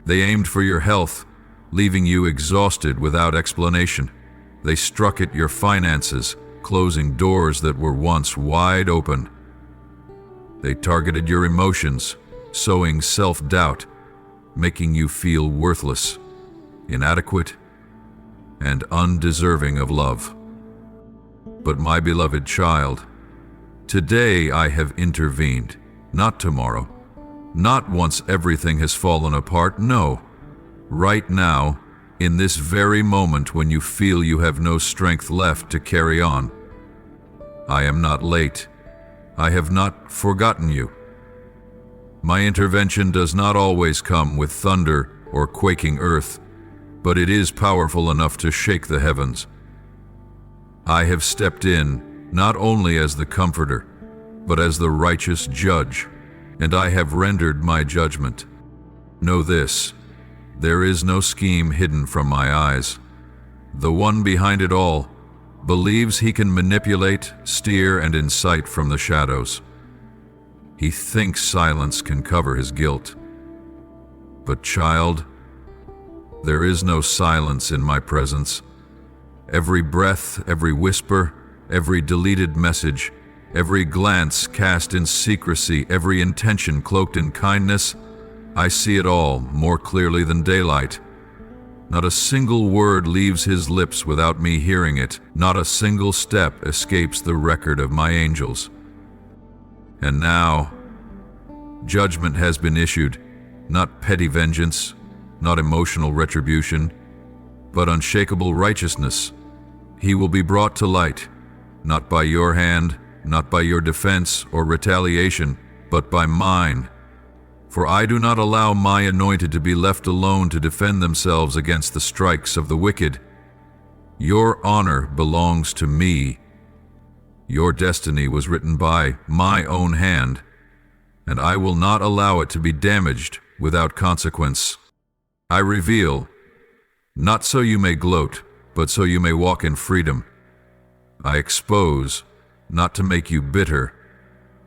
They aimed for your health, leaving you exhausted without explanation. They struck at your finances, closing doors that were once wide open. They targeted your emotions, sowing self-doubt, making you feel worthless, inadequate, and undeserving of love. But my beloved child, today I have intervened, not tomorrow, not once everything has fallen apart, no. Right now, in this very moment when you feel you have no strength left to carry on. I am not late. I have not forgotten you. My intervention does not always come with thunder or quaking earth, but it is powerful enough to shake the heavens. I have stepped in, not only as the comforter, but as the righteous judge, and I have rendered my judgment. Know this, there is no scheme hidden from my eyes. The one behind it all believes he can manipulate, steer, and incite from the shadows. He thinks silence can cover his guilt. But child, there is no silence in my presence. Every breath, every whisper, every deleted message, every glance cast in secrecy, every intention cloaked in kindness, I see it all more clearly than daylight. Not a single word leaves his lips without me hearing it. Not a single step escapes the record of my angels. And now, judgment has been issued, not petty vengeance, not emotional retribution, but unshakable righteousness. He will be brought to light, not by your hand, not by your defense or retaliation, but by mine. For I do not allow my anointed to be left alone to defend themselves against the strikes of the wicked. Your honor belongs to me. Your destiny was written by my own hand, and I will not allow it to be damaged without consequence. I reveal, not so you may gloat, but so you may walk in freedom. I expose, not to make you bitter,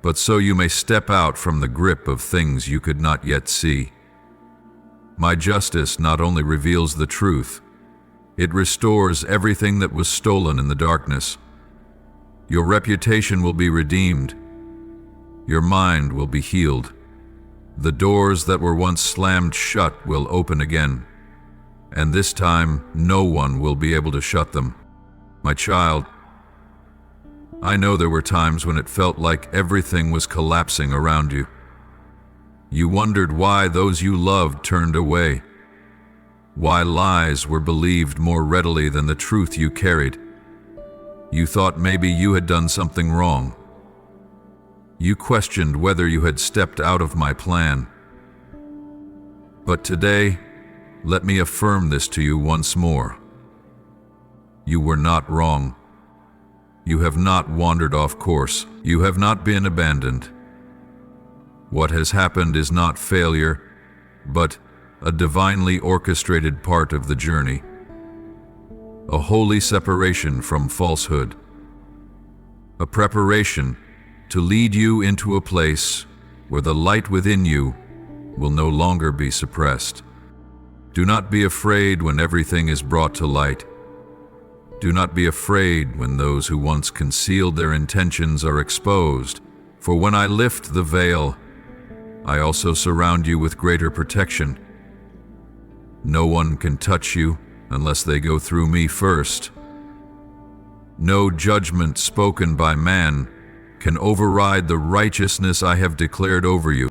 but so you may step out from the grip of things you could not yet see. My justice not only reveals the truth, it restores everything that was stolen in the darkness. Your reputation will be redeemed. Your mind will be healed. The doors that were once slammed shut will open again, and this time no one will be able to shut them. My child, I know there were times when it felt like everything was collapsing around you. You wondered why those you loved turned away, why lies were believed more readily than the truth you carried. You thought maybe you had done something wrong. You questioned whether you had stepped out of my plan. But today, let me affirm this to you once more. You were not wrong. You have not wandered off course. You have not been abandoned. What has happened is not failure, but a divinely orchestrated part of the journey. A holy separation from falsehood. A preparation to lead you into a place where the light within you will no longer be suppressed. Do not be afraid when everything is brought to light. Do not be afraid when those who once concealed their intentions are exposed, for when I lift the veil, I also surround you with greater protection. No one can touch you unless they go through me first. No judgment spoken by man can override the righteousness I have declared over you.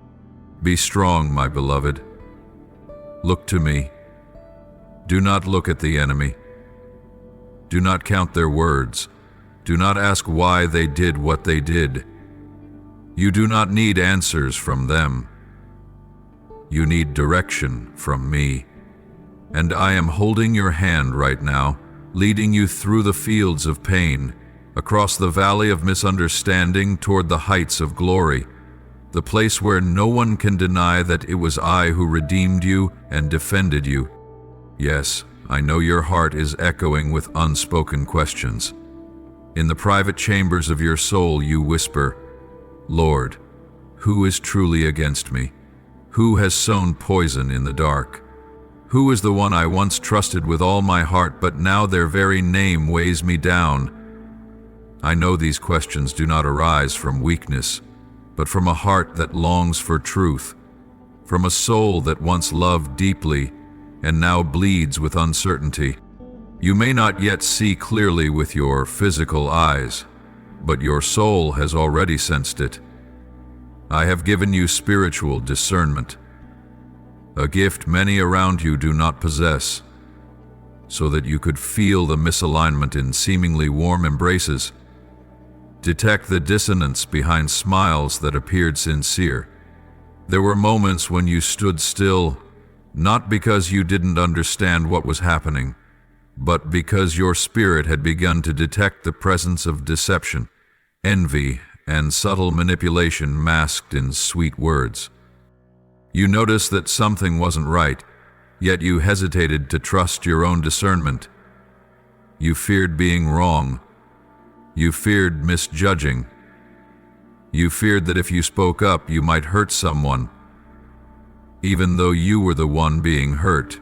Be strong, my beloved. Look to me. Do not look at the enemy. Do not count their words. Do not ask why they did what they did. You do not need answers from them. You need direction from me. And I am holding your hand right now, leading you through the fields of pain, across the valley of misunderstanding toward the heights of glory, the place where no one can deny that it was I who redeemed you and defended you. Yes, I know your heart is echoing with unspoken questions. In the private chambers of your soul you whisper, Lord, who is truly against me? Who has sown poison in the dark? Who is the one I once trusted with all my heart, but now their very name weighs me down? I know these questions do not arise from weakness, but from a heart that longs for truth, from a soul that once loved deeply and now bleeds with uncertainty. You may not yet see clearly with your physical eyes, but your soul has already sensed it. I have given you spiritual discernment, a gift many around you do not possess, so that you could feel the misalignment in seemingly warm embraces, detect the dissonance behind smiles that appeared sincere. There were moments when you stood still, not because you didn't understand what was happening, but because your spirit had begun to detect the presence of deception, envy, and subtle manipulation masked in sweet words. You noticed that something wasn't right, yet you hesitated to trust your own discernment. You feared being wrong. You feared misjudging. You feared that if you spoke up, you might hurt someone, even though you were the one being hurt.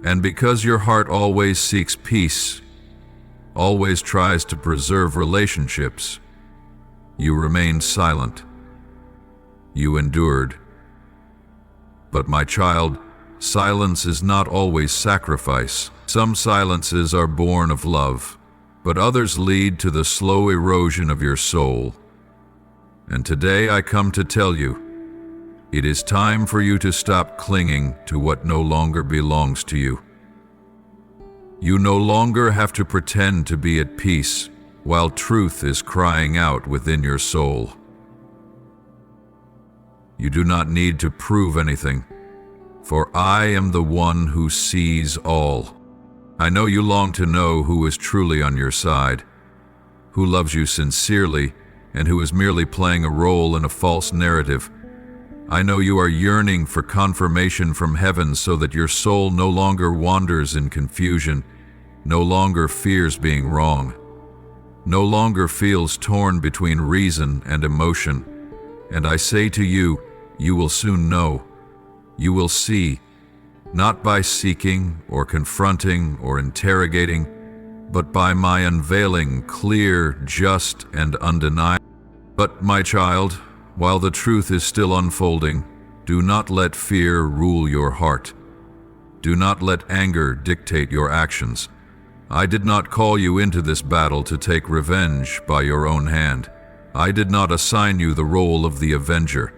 And because your heart always seeks peace, always tries to preserve relationships, you remained silent. You endured. But my child, silence is not always sacrifice. Some silences are born of love, but others lead to the slow erosion of your soul. And today I come to tell you, it is time for you to stop clinging to what no longer belongs to you. You no longer have to pretend to be at peace while truth is crying out within your soul. You do not need to prove anything, for I am the one who sees all. I know you long to know who is truly on your side, who loves you sincerely, and who is merely playing a role in a false narrative. I know you are yearning for confirmation from heaven so that your soul no longer wanders in confusion, no longer fears being wrong, no longer feels torn between reason and emotion. And I say to you, you will soon know. You will see, not by seeking or confronting or interrogating, but by my unveiling clear, just, and undeniable. But my child, while the truth is still unfolding, do not let fear rule your heart. Do not let anger dictate your actions. I did not call you into this battle to take revenge by your own hand. I did not assign you the role of the avenger.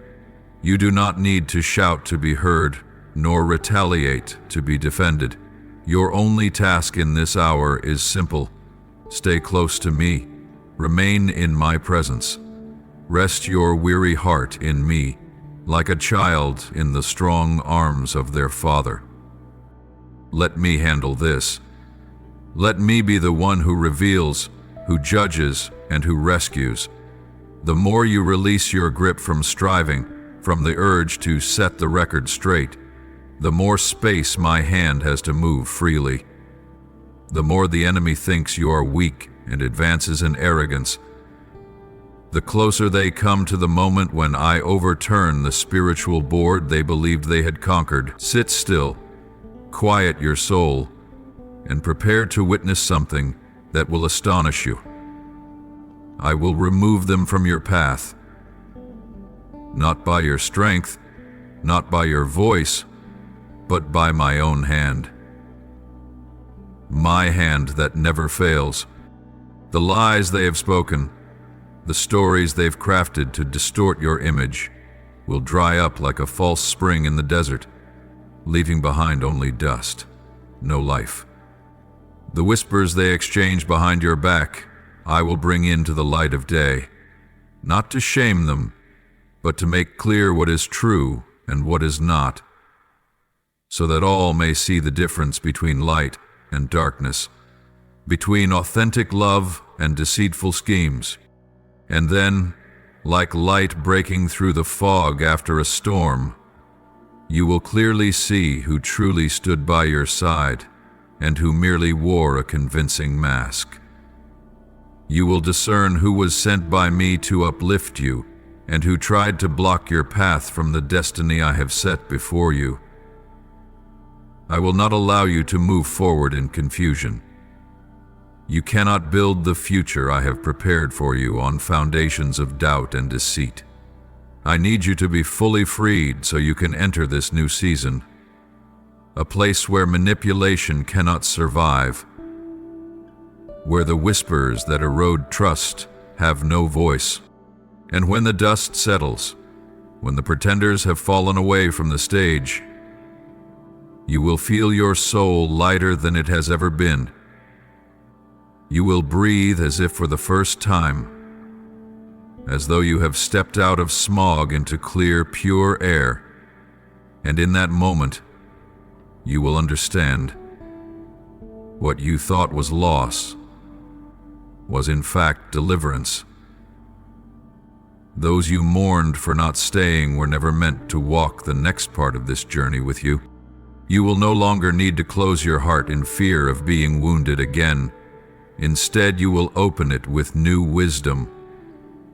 You do not need to shout to be heard, nor retaliate to be defended. Your only task in this hour is simple. Stay close to me. Remain in my presence. Rest your weary heart in me, like a child in the strong arms of their father. Let me handle this. Let me be the one who reveals, who judges, and who rescues. The more you release your grip from striving, from the urge to set the record straight, the more space my hand has to move freely. The more the enemy thinks you are weak and advances in arrogance, the closer they come to the moment when I overturn the spiritual board they believed they had conquered. Sit still, quiet your soul, and prepare to witness something that will astonish you. I will remove them from your path, not by your strength, not by your voice, but by my own hand. My hand that never fails. The lies they have spoken, the stories they've crafted to distort your image, will dry up like a false spring in the desert, leaving behind only dust, no life. The whispers they exchange behind your back, I will bring into the light of day, not to shame them, but to make clear what is true and what is not, so that all may see the difference between light and darkness, between authentic love and deceitful schemes. And then, like light breaking through the fog after a storm, you will clearly see who truly stood by your side and who merely wore a convincing mask. You will discern who was sent by me to uplift you and who tried to block your path from the destiny I have set before you. I will not allow you to move forward in confusion. You cannot build the future I have prepared for you on foundations of doubt and deceit. I need you to be fully freed so you can enter this new season, a place where manipulation cannot survive, where the whispers that erode trust have no voice. And when the dust settles, when the pretenders have fallen away from the stage, you will feel your soul lighter than it has ever been. You will breathe as if for the first time, as though you have stepped out of smog into clear, pure air. And in that moment, you will understand what you thought was loss was in fact deliverance. Those you mourned for not staying were never meant to walk the next part of this journey with you. You will no longer need to close your heart in fear of being wounded again. Instead, you will open it with new wisdom.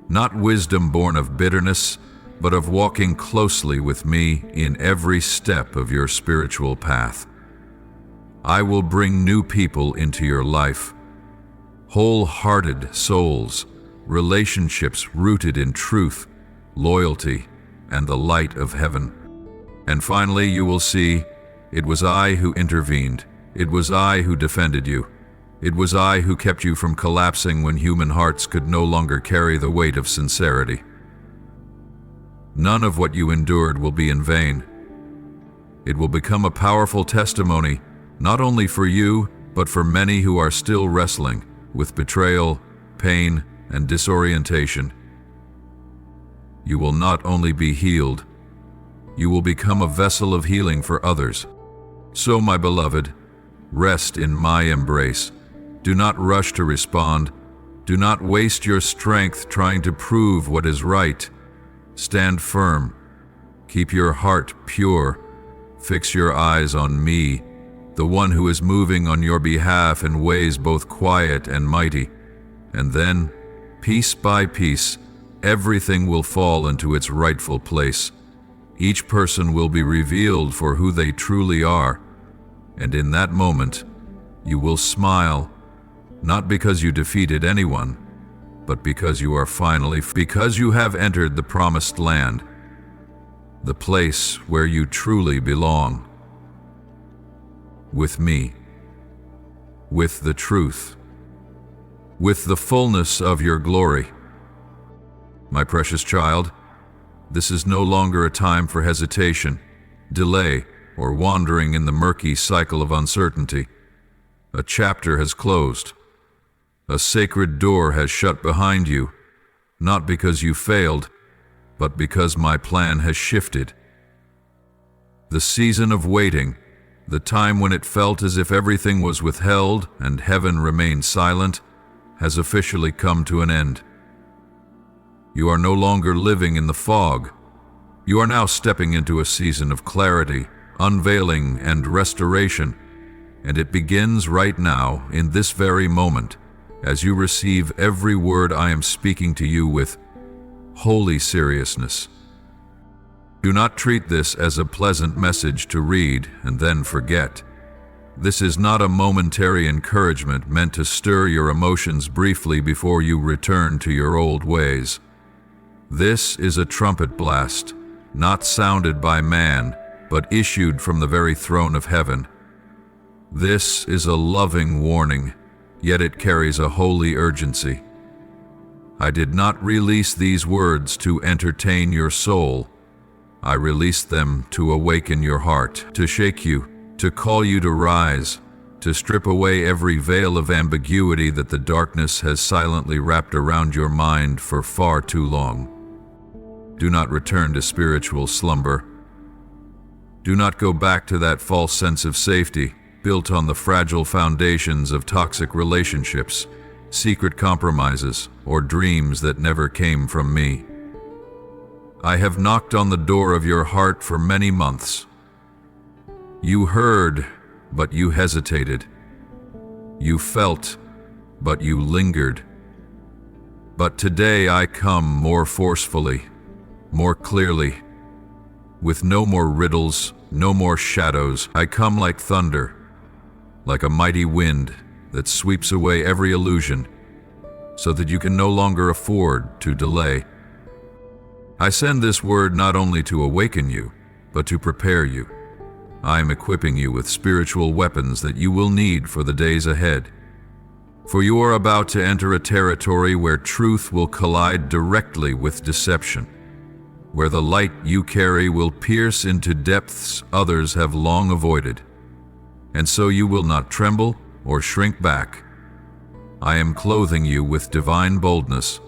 Not wisdom born of bitterness, but of walking closely with me in every step of your spiritual path. I will bring new people into your life, wholehearted souls, relationships rooted in truth, loyalty, and the light of heaven. And finally, you will see, it was I who intervened. It was I who defended you. It was I who kept you from collapsing when human hearts could no longer carry the weight of sincerity. None of what you endured will be in vain. It will become a powerful testimony, not only for you, but for many who are still wrestling with betrayal, pain, and disorientation. You will not only be healed, you will become a vessel of healing for others. So, my beloved, rest in my embrace. Do not rush to respond. Do not waste your strength trying to prove what is right. Stand firm. Keep your heart pure. Fix your eyes on me, the one who is moving on your behalf in ways both quiet and mighty. And then, piece by piece, everything will fall into its rightful place. Each person will be revealed for who they truly are. And in that moment, you will smile, not because you defeated anyone, but because you have entered the promised land, the place where you truly belong. With me, with the truth, with the fullness of your glory. My precious child, this is no longer a time for hesitation, delay, or wandering in the murky cycle of uncertainty. A chapter has closed. A sacred door has shut behind you, not because you failed, but because my plan has shifted. The season of waiting, the time when it felt as if everything was withheld and heaven remained silent, has officially come to an end. You are no longer living in the fog. You are now stepping into a season of clarity, unveiling, and restoration, and it begins right now, in this very moment, as you receive every word I am speaking to you with holy seriousness. Do not treat this as a pleasant message to read and then forget. This is not a momentary encouragement meant to stir your emotions briefly before you return to your old ways. This is a trumpet blast, not sounded by man, but issued from the very throne of heaven. This is a loving warning, yet it carries a holy urgency. I did not release these words to entertain your soul. I released them to awaken your heart, to shake you, to call you to rise, to strip away every veil of ambiguity that the darkness has silently wrapped around your mind for far too long. Do not return to spiritual slumber. Do not go back to that false sense of safety built on the fragile foundations of toxic relationships, secret compromises, or dreams that never came from me. I have knocked on the door of your heart for many months. You heard, but you hesitated. You felt, but you lingered. But today I come more forcefully, more clearly. With no more riddles, no more shadows, I come like thunder, like a mighty wind that sweeps away every illusion, so that you can no longer afford to delay. I send this word not only to awaken you, but to prepare you. I am equipping you with spiritual weapons that you will need for the days ahead. For you are about to enter a territory where truth will collide directly with deception, where the light you carry will pierce into depths others have long avoided. And so you will not tremble or shrink back. I am clothing you with divine boldness.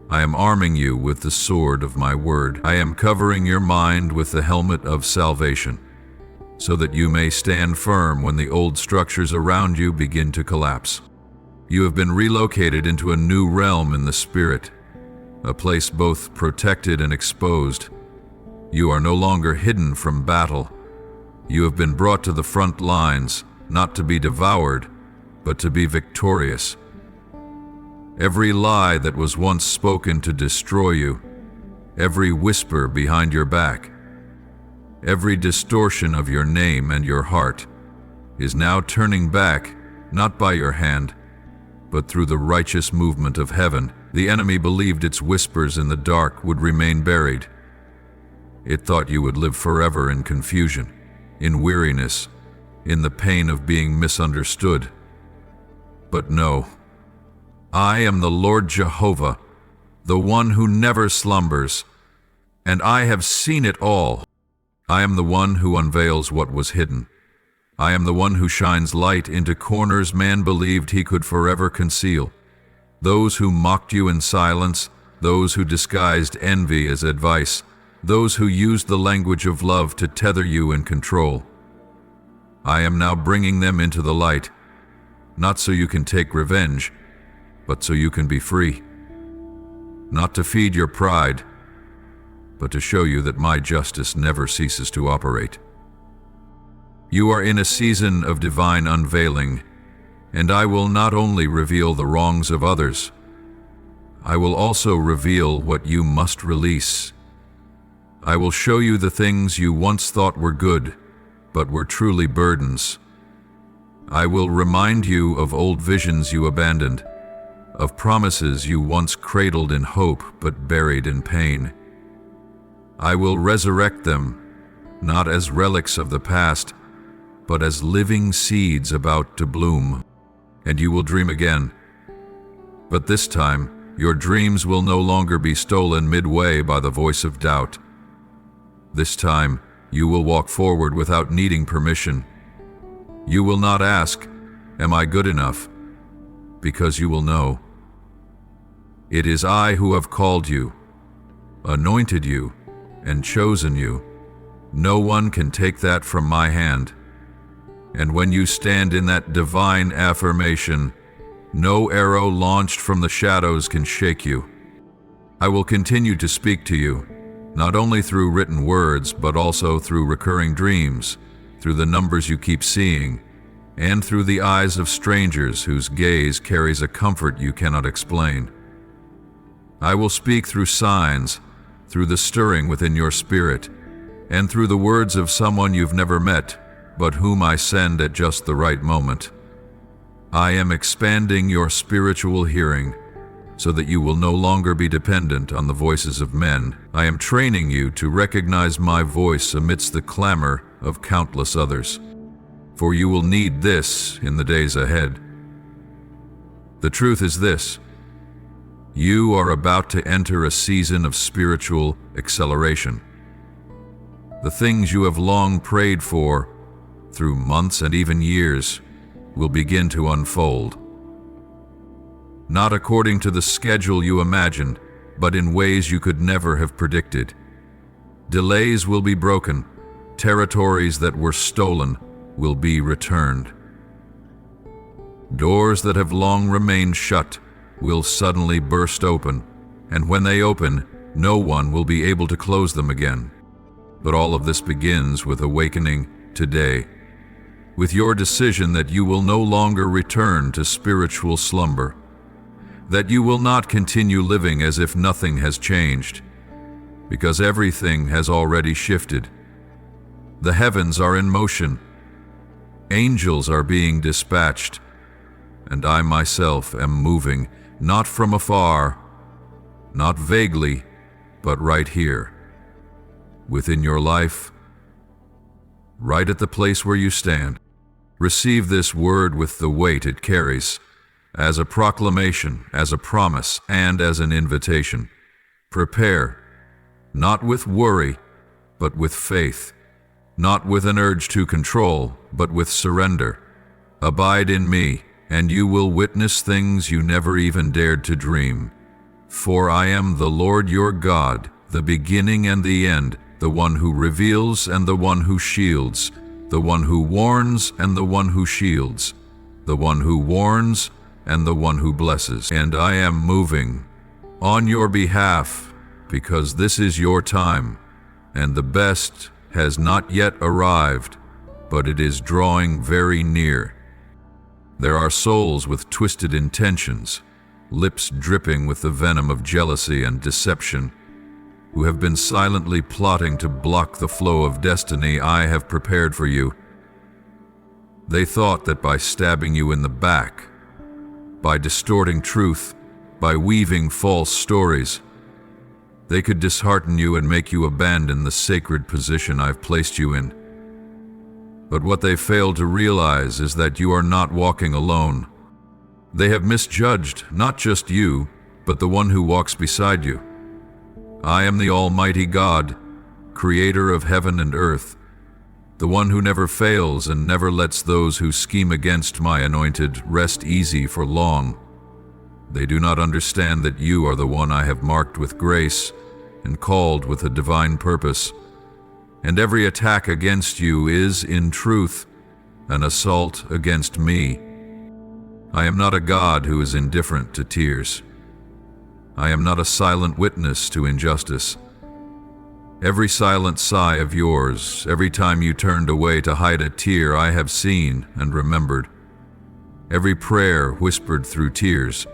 I am arming you with the sword of my word. I am covering your mind with the helmet of salvation, so that you may stand firm when the old structures around you begin to collapse. You have been relocated into a new realm in the spirit, a place both protected and exposed. You are no longer hidden from battle. You have been brought to the front lines, not to be devoured, but to be victorious. Every lie that was once spoken to destroy you, every whisper behind your back, every distortion of your name and your heart is now turning back, not by your hand, but through the righteous movement of heaven. The enemy believed its whispers in the dark would remain buried. It thought you would live forever in confusion, in weariness, in the pain of being misunderstood. But no, I am the Lord Jehovah, the one who never slumbers, and I have seen it all. I am the one who unveils what was hidden. I am the one who shines light into corners man believed he could forever conceal. Those who mocked you in silence, those who disguised envy as advice, those who used the language of love to tether you in control. I am now bringing them into the light, not so you can take revenge, but so you can be free. Not to feed your pride, but to show you that my justice never ceases to operate. You are in a season of divine unveiling, and I will not only reveal the wrongs of others, I will also reveal what you must release. I will show you the things you once thought were good, but were truly burdens. I will remind you of old visions you abandoned, of promises you once cradled in hope but buried in pain. I will resurrect them, not as relics of the past, but as living seeds about to bloom. And you will dream again. But this time, your dreams will no longer be stolen midway by the voice of doubt. This time, you will walk forward without needing permission. You will not ask, "Am I good enough?" Because you will know. It is I who have called you, anointed you, and chosen you. No one can take that from my hand. And when you stand in that divine affirmation, no arrow launched from the shadows can shake you. I will continue to speak to you, not only through written words, but also through recurring dreams, through the numbers you keep seeing, and through the eyes of strangers whose gaze carries a comfort you cannot explain. I will speak through signs, through the stirring within your spirit, and through the words of someone you've never met, but whom I send at just the right moment. I am expanding your spiritual hearing so that you will no longer be dependent on the voices of men. I am training you to recognize my voice amidst the clamor of countless others, for you will need this in the days ahead. The truth is this: you are about to enter a season of spiritual acceleration. The things you have long prayed for, through months and even years, will begin to unfold. Not according to the schedule you imagined, but in ways you could never have predicted. Delays will be broken. Territories that were stolen will be returned. Doors that have long remained shut will suddenly burst open, and when they open, no one will be able to close them again. But all of this begins with awakening today, with your decision that you will no longer return to spiritual slumber, that you will not continue living as if nothing has changed, because everything has already shifted. The heavens are in motion. Angels are being dispatched, and I myself am moving, not from afar, not vaguely, but right here, within your life, right at the place where you stand. Receive this word with the weight it carries, as a proclamation, as a promise, and as an invitation. Prepare, not with worry, but with faith, not with an urge to control, but with surrender. Abide in me, and you will witness things you never even dared to dream. For I am the Lord your God, the beginning and the end, the one who reveals and the one who shields, the one who warns and the one who shields, the one who warns and the one who blesses. And I am moving on your behalf, because this is your time, and the best has not yet arrived, but it is drawing very near. There are souls with twisted intentions, lips dripping with the venom of jealousy and deception, who have been silently plotting to block the flow of destiny I have prepared for you. They thought that by stabbing you in the back, by distorting truth, by weaving false stories, they could dishearten you and make you abandon the sacred position I've placed you in. But what they fail to realize is that you are not walking alone. They have misjudged not just you, but the one who walks beside you. I am the Almighty God, creator of heaven and earth, the one who never fails and never lets those who scheme against my anointed rest easy for long. They do not understand that you are the one I have marked with grace and called with a divine purpose. And every attack against you is, in truth, an assault against me. I am not a God who is indifferent to tears. I am not a silent witness to injustice. Every silent sigh of yours, every time you turned away to hide a tear, I have seen and remembered. Every prayer whispered through tears,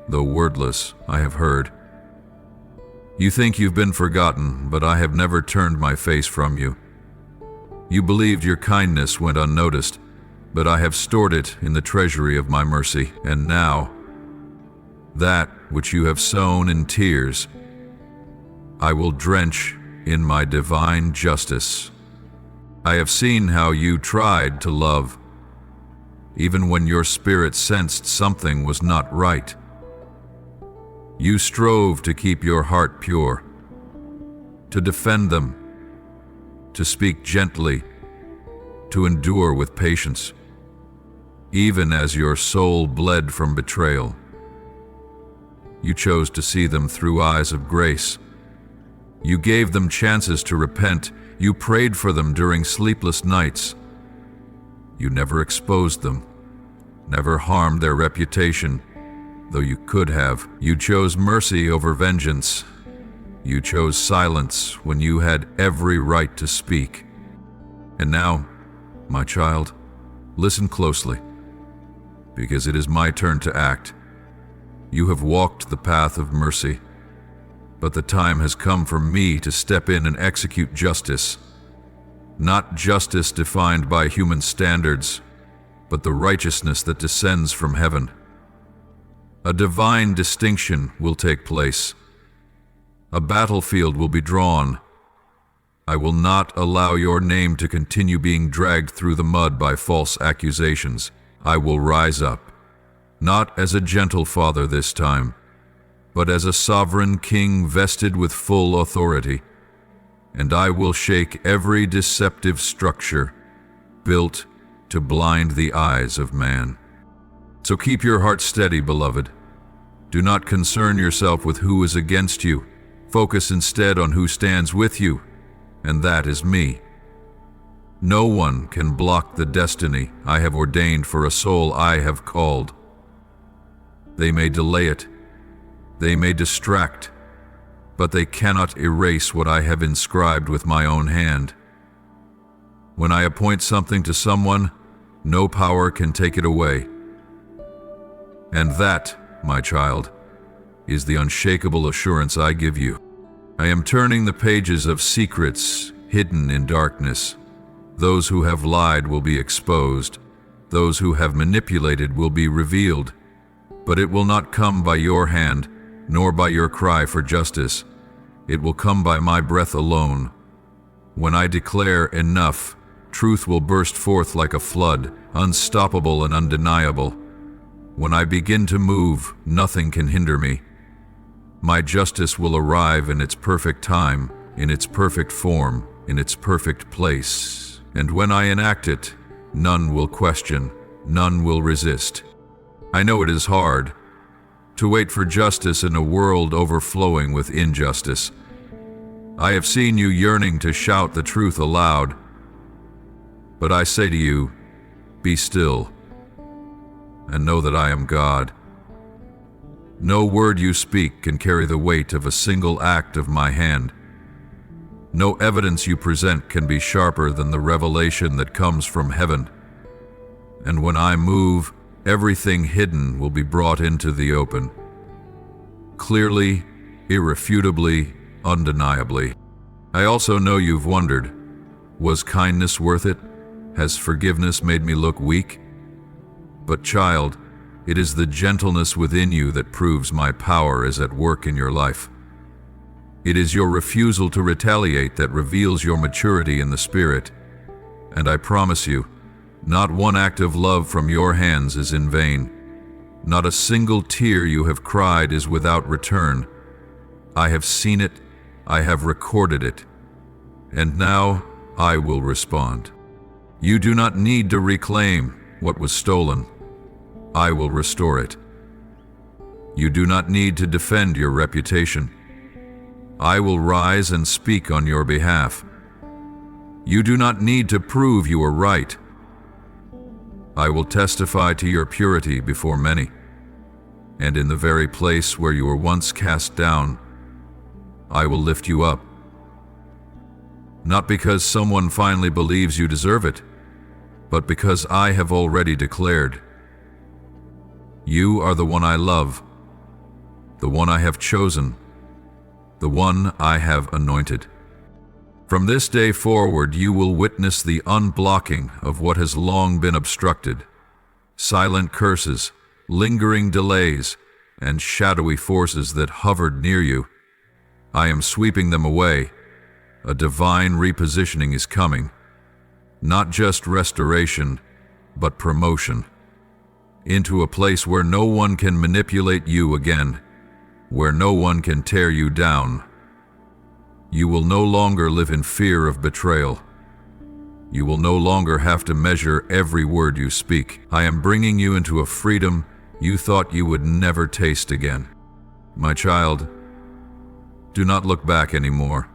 though wordless, I have heard. You think you've been forgotten, but I have never turned my face from you. You believed your kindness went unnoticed, but I have stored it in the treasury of my mercy, and now, that which you have sown in tears, I will drench in my divine justice. I have seen how you tried to love, even when your spirit sensed something was not right. You strove to keep your heart pure, to defend them, to speak gently, to endure with patience, even as your soul bled from betrayal. You chose to see them through eyes of grace. You gave them chances to repent. You prayed for them during sleepless nights. You never exposed them, never harmed their reputation, though you could have. You chose mercy over vengeance. You chose silence when you had every right to speak. And now, my child, listen closely, because it is my turn to act. You have walked the path of mercy, but the time has come for me to step in and execute justice. Not justice defined by human standards, but the righteousness that descends from heaven. A divine distinction will take place. A battlefield will be drawn. I will not allow your name to continue being dragged through the mud by false accusations. I will rise up. not as a gentle father this time, but as a sovereign king vested with full authority. And I will shake every deceptive structure built to blind the eyes of man. So keep your heart steady, beloved. Do not concern yourself with who is against you. Focus instead on who stands with you, and that is me. No one can block the destiny I have ordained for a soul I have called. They may delay it, they may distract, but they cannot erase what I have inscribed with my own hand. When I appoint something to someone, no power can take it away. And that, my child, is the unshakable assurance I give you. I am turning the pages of secrets hidden in darkness. Those who have lied will be exposed. Those who have manipulated will be revealed. But it will not come by your hand, nor by your cry for justice. It will come by my breath alone. When I declare enough, truth will burst forth like a flood, unstoppable and undeniable. When I begin to move, nothing can hinder me. My justice will arrive in its perfect time, in its perfect form, in its perfect place. And when I enact it, none will question, none will resist. I know it is hard to wait for justice in a world overflowing with injustice. I have seen you yearning to shout the truth aloud. But I say to you, be still, and know that I am God. No word you speak can carry the weight of a single act of my hand. No evidence you present can be sharper than the revelation that comes from heaven. And when I move, everything hidden will be brought into the open. Clearly, irrefutably, undeniably. I also know you've wondered, was kindness worth it? Has forgiveness made me look weak? But child, it is the gentleness within you that proves my power is at work in your life. It is your refusal to retaliate that reveals your maturity in the Spirit. And I promise you, not one act of love from your hands is in vain. Not a single tear you have cried is without return. I have seen it, I have recorded it, and now I will respond. You do not need to reclaim what was stolen. I will restore it. You do not need to defend your reputation. I will rise and speak on your behalf. You do not need to prove you are right. I will testify to your purity before many, and in the very place where you were once cast down, I will lift you up. Not because someone finally believes you deserve it, but because I have already declared, you are the one I love, the one I have chosen, the one I have anointed. From this day forward, you will witness the unblocking of what has long been obstructed. Silent curses, lingering delays, and shadowy forces that hovered near you. I am sweeping them away. A divine repositioning is coming. Not just restoration, but promotion. Into a place where no one can manipulate you again, where no one can tear you down. You will no longer live in fear of betrayal. You will no longer have to measure every word you speak. I am bringing you into a freedom you thought you would never taste again. My child, do not look back anymore.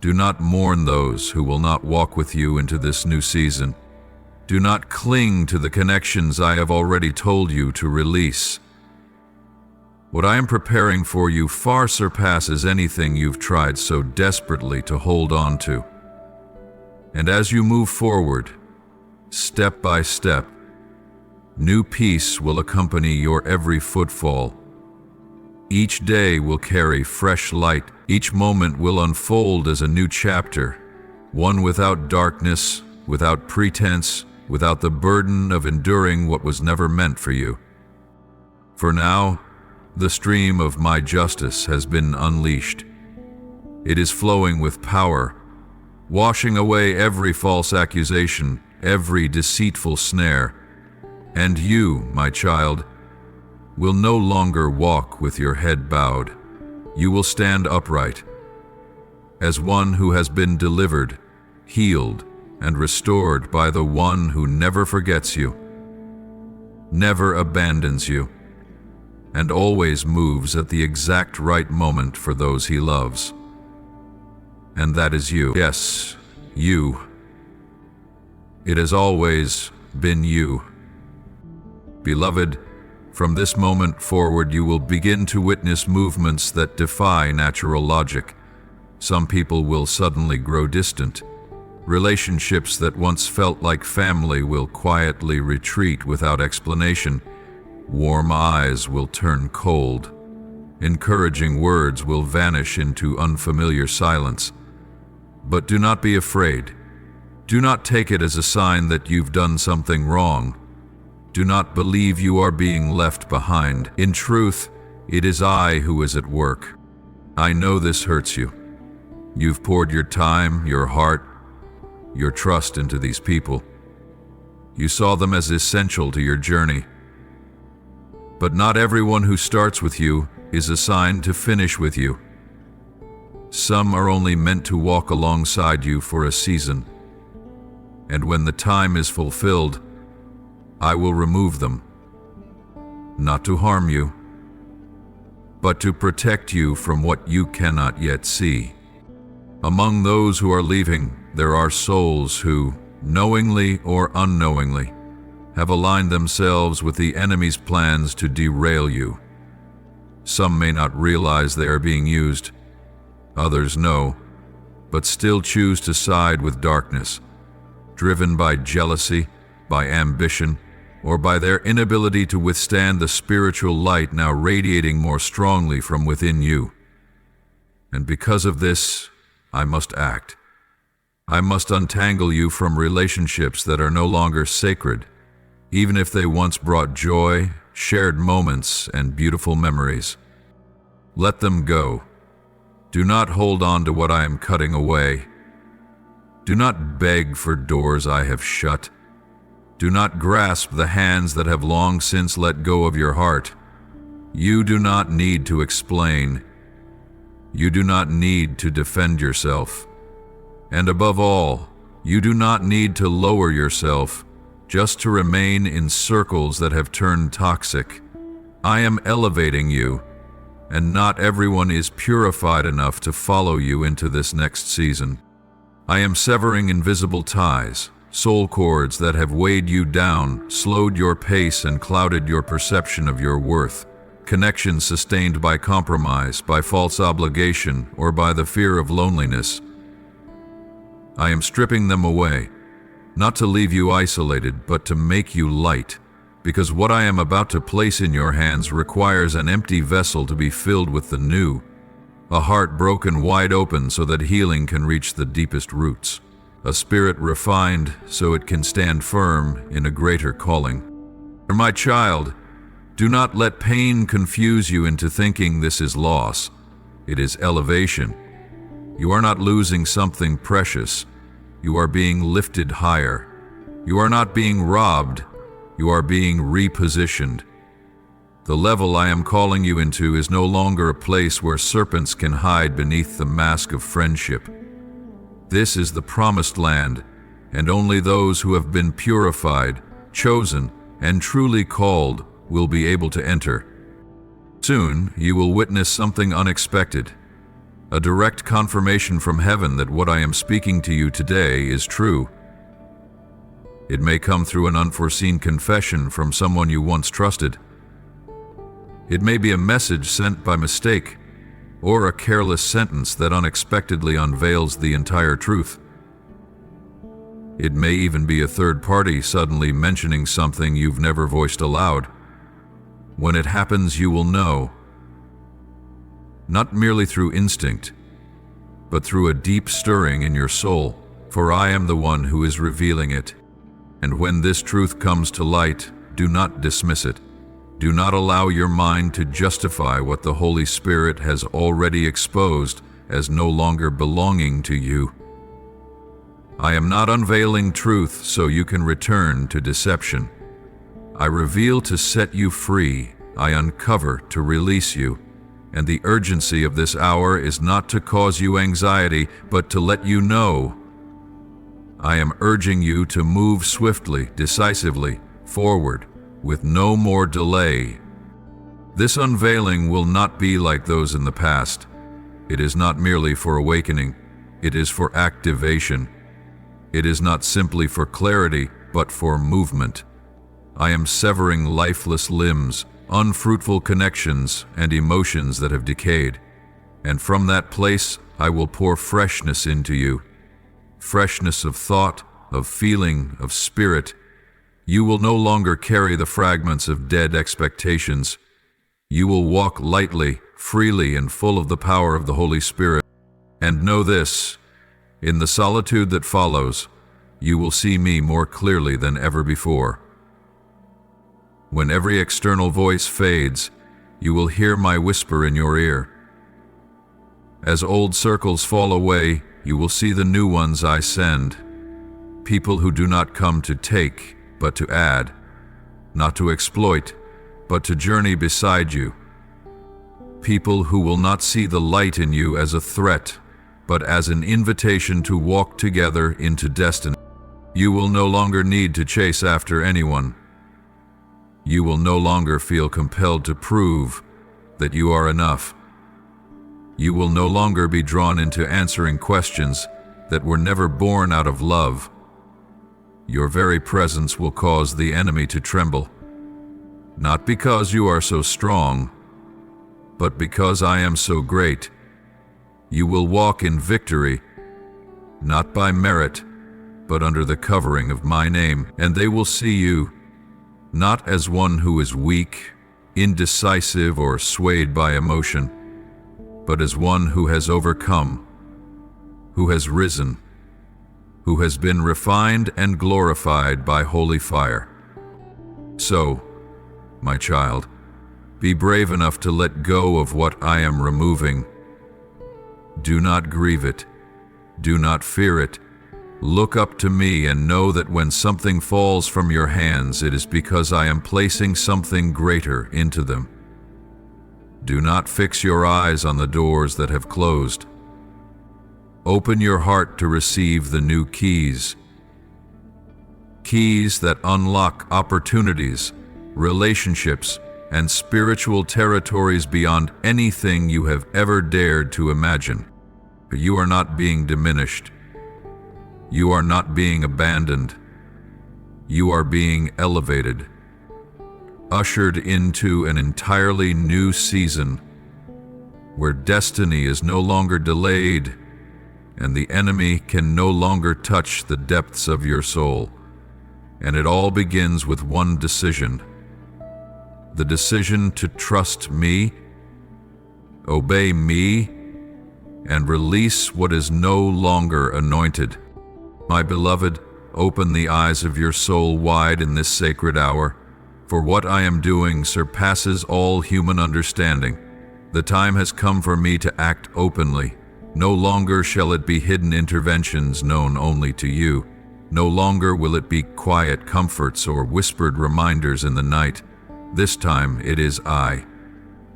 Do not mourn those who will not walk with you into this new season. Do not cling to the connections I have already told you to release. What I am preparing for you far surpasses anything you've tried so desperately to hold on to. And as you move forward, step by step, new peace will accompany your every footfall. Each day will carry fresh light. Each moment will unfold as a new chapter, one without darkness, without pretense, without the burden of enduring what was never meant for you. For now, the stream of my justice has been unleashed. It is flowing with power, washing away every false accusation, every deceitful snare, And you, my child, will no longer walk with your head bowed. You will stand upright, as one who has been delivered, healed, and restored by the one who never forgets you, never abandons you, and always moves at the exact right moment for those he loves. And that is you. Yes, you. It has always been you. Beloved, from this moment forward you will begin to witness movements that defy natural logic. Some people will suddenly grow distant. Relationships that once felt like family will quietly retreat without explanation. Warm eyes will turn cold. Encouraging words will vanish into unfamiliar silence. But do not be afraid. Do not take it as a sign that you've done something wrong. Do not believe you are being left behind. In truth, it is I who is at work. I know this hurts you. You've poured your time, your heart, your trust into these people. You saw them as essential to your journey. But not everyone who starts with you is assigned to finish with you. Some are only meant to walk alongside you for a season. And when the time is fulfilled, I will remove them, not to harm you, but to protect you from what you cannot yet see. Among those who are leaving, there are souls who, knowingly or unknowingly, have aligned themselves with the enemy's plans to derail you. Some may not realize they are being used. Others know, but still choose to side with darkness, driven by jealousy, by ambition, or by their inability to withstand the spiritual light now radiating more strongly from within you. And because of this, I must act. I must untangle you from relationships that are no longer sacred, even if they once brought joy, shared moments, and beautiful memories. Let them go. Do not hold on to what I am cutting away. Do not beg for doors I have shut. Do not grasp the hands that have long since let go of your heart. You do not need to explain. You do not need to defend yourself. And above all, you do not need to lower yourself just to remain in circles that have turned toxic. I am elevating you, and not everyone is purified enough to follow you into this next season. I am severing invisible ties, soul cords that have weighed you down, slowed your pace, and clouded your perception of your worth. Connections sustained by compromise, by false obligation, or by the fear of loneliness. I am stripping them away, not to leave you isolated, but to make you light, because what I am about to place in your hands requires an empty vessel to be filled with the new, a heart broken wide open so that healing can reach the deepest roots, a spirit refined so it can stand firm in a greater calling. My child, do not let pain confuse you into thinking this is loss. It is elevation. You are not losing something precious. You are being lifted higher. You are not being robbed. You are being repositioned. The level I am calling you into is no longer a place where serpents can hide beneath the mask of friendship. This is the promised land, and only those who have been purified, chosen, and truly called will be able to enter. Soon, you will witness something unexpected, a direct confirmation from heaven that what I am speaking to you today is true. It may come through an unforeseen confession from someone you once trusted. It may be a message sent by mistake, or a careless sentence that unexpectedly unveils the entire truth. It may even be a third party suddenly mentioning something you've never voiced aloud. When it happens, you will know, not merely through instinct, but through a deep stirring in your soul, for I am the one who is revealing it. And when this truth comes to light, do not dismiss it. Do not allow your mind to justify what the Holy Spirit has already exposed as no longer belonging to you. I am not unveiling truth so you can return to deception. I reveal to set you free, I uncover to release you. And the urgency of this hour is not to cause you anxiety, but to let you know. I am urging you to move swiftly, decisively, forward, with no more delay. This unveiling will not be like those in the past. It is not merely for awakening, it is for activation. It is not simply for clarity, but for movement. I am severing lifeless limbs, unfruitful connections, and emotions that have decayed. And from that place, I will pour freshness into you. Freshness of thought, of feeling, of spirit. You will no longer carry the fragments of dead expectations. You will walk lightly, freely, and full of the power of the Holy Spirit. And know this, in the solitude that follows, you will see me more clearly than ever before. When every external voice fades, you will hear my whisper in your ear. As old circles fall away, you will see the new ones I send. People who do not come to take, but to add. Not to exploit, but to journey beside you. People who will not see the light in you as a threat, but as an invitation to walk together into destiny. You will no longer need to chase after anyone. You will no longer feel compelled to prove that you are enough. You will no longer be drawn into answering questions that were never born out of love. Your very presence will cause the enemy to tremble, not because you are so strong, but because I am so great. You will walk in victory, not by merit, but under the covering of my name, and they will see you not as one who is weak, indecisive, or swayed by emotion, but as one who has overcome, who has risen, who has been refined and glorified by holy fire. So, my child, be brave enough to let go of what I am removing. Do not grieve it. Do not fear it. Look up to me and know that when something falls from your hands, it is because I am placing something greater into them. Do not fix your eyes on the doors that have closed. Open your heart to receive the new keys. Keys that unlock opportunities, relationships, and spiritual territories beyond anything you have ever dared to imagine. You are not being diminished. You are not being abandoned. You are being elevated, ushered into an entirely new season where destiny is no longer delayed and the enemy can no longer touch the depths of your soul. And it all begins with one decision. The decision to trust me, obey me, and release what is no longer anointed. My beloved, open the eyes of your soul wide in this sacred hour, for what I am doing surpasses all human understanding. The time has come for me to act openly. No longer shall it be hidden interventions known only to you. No longer will it be quiet comforts or whispered reminders in the night. This time it is I,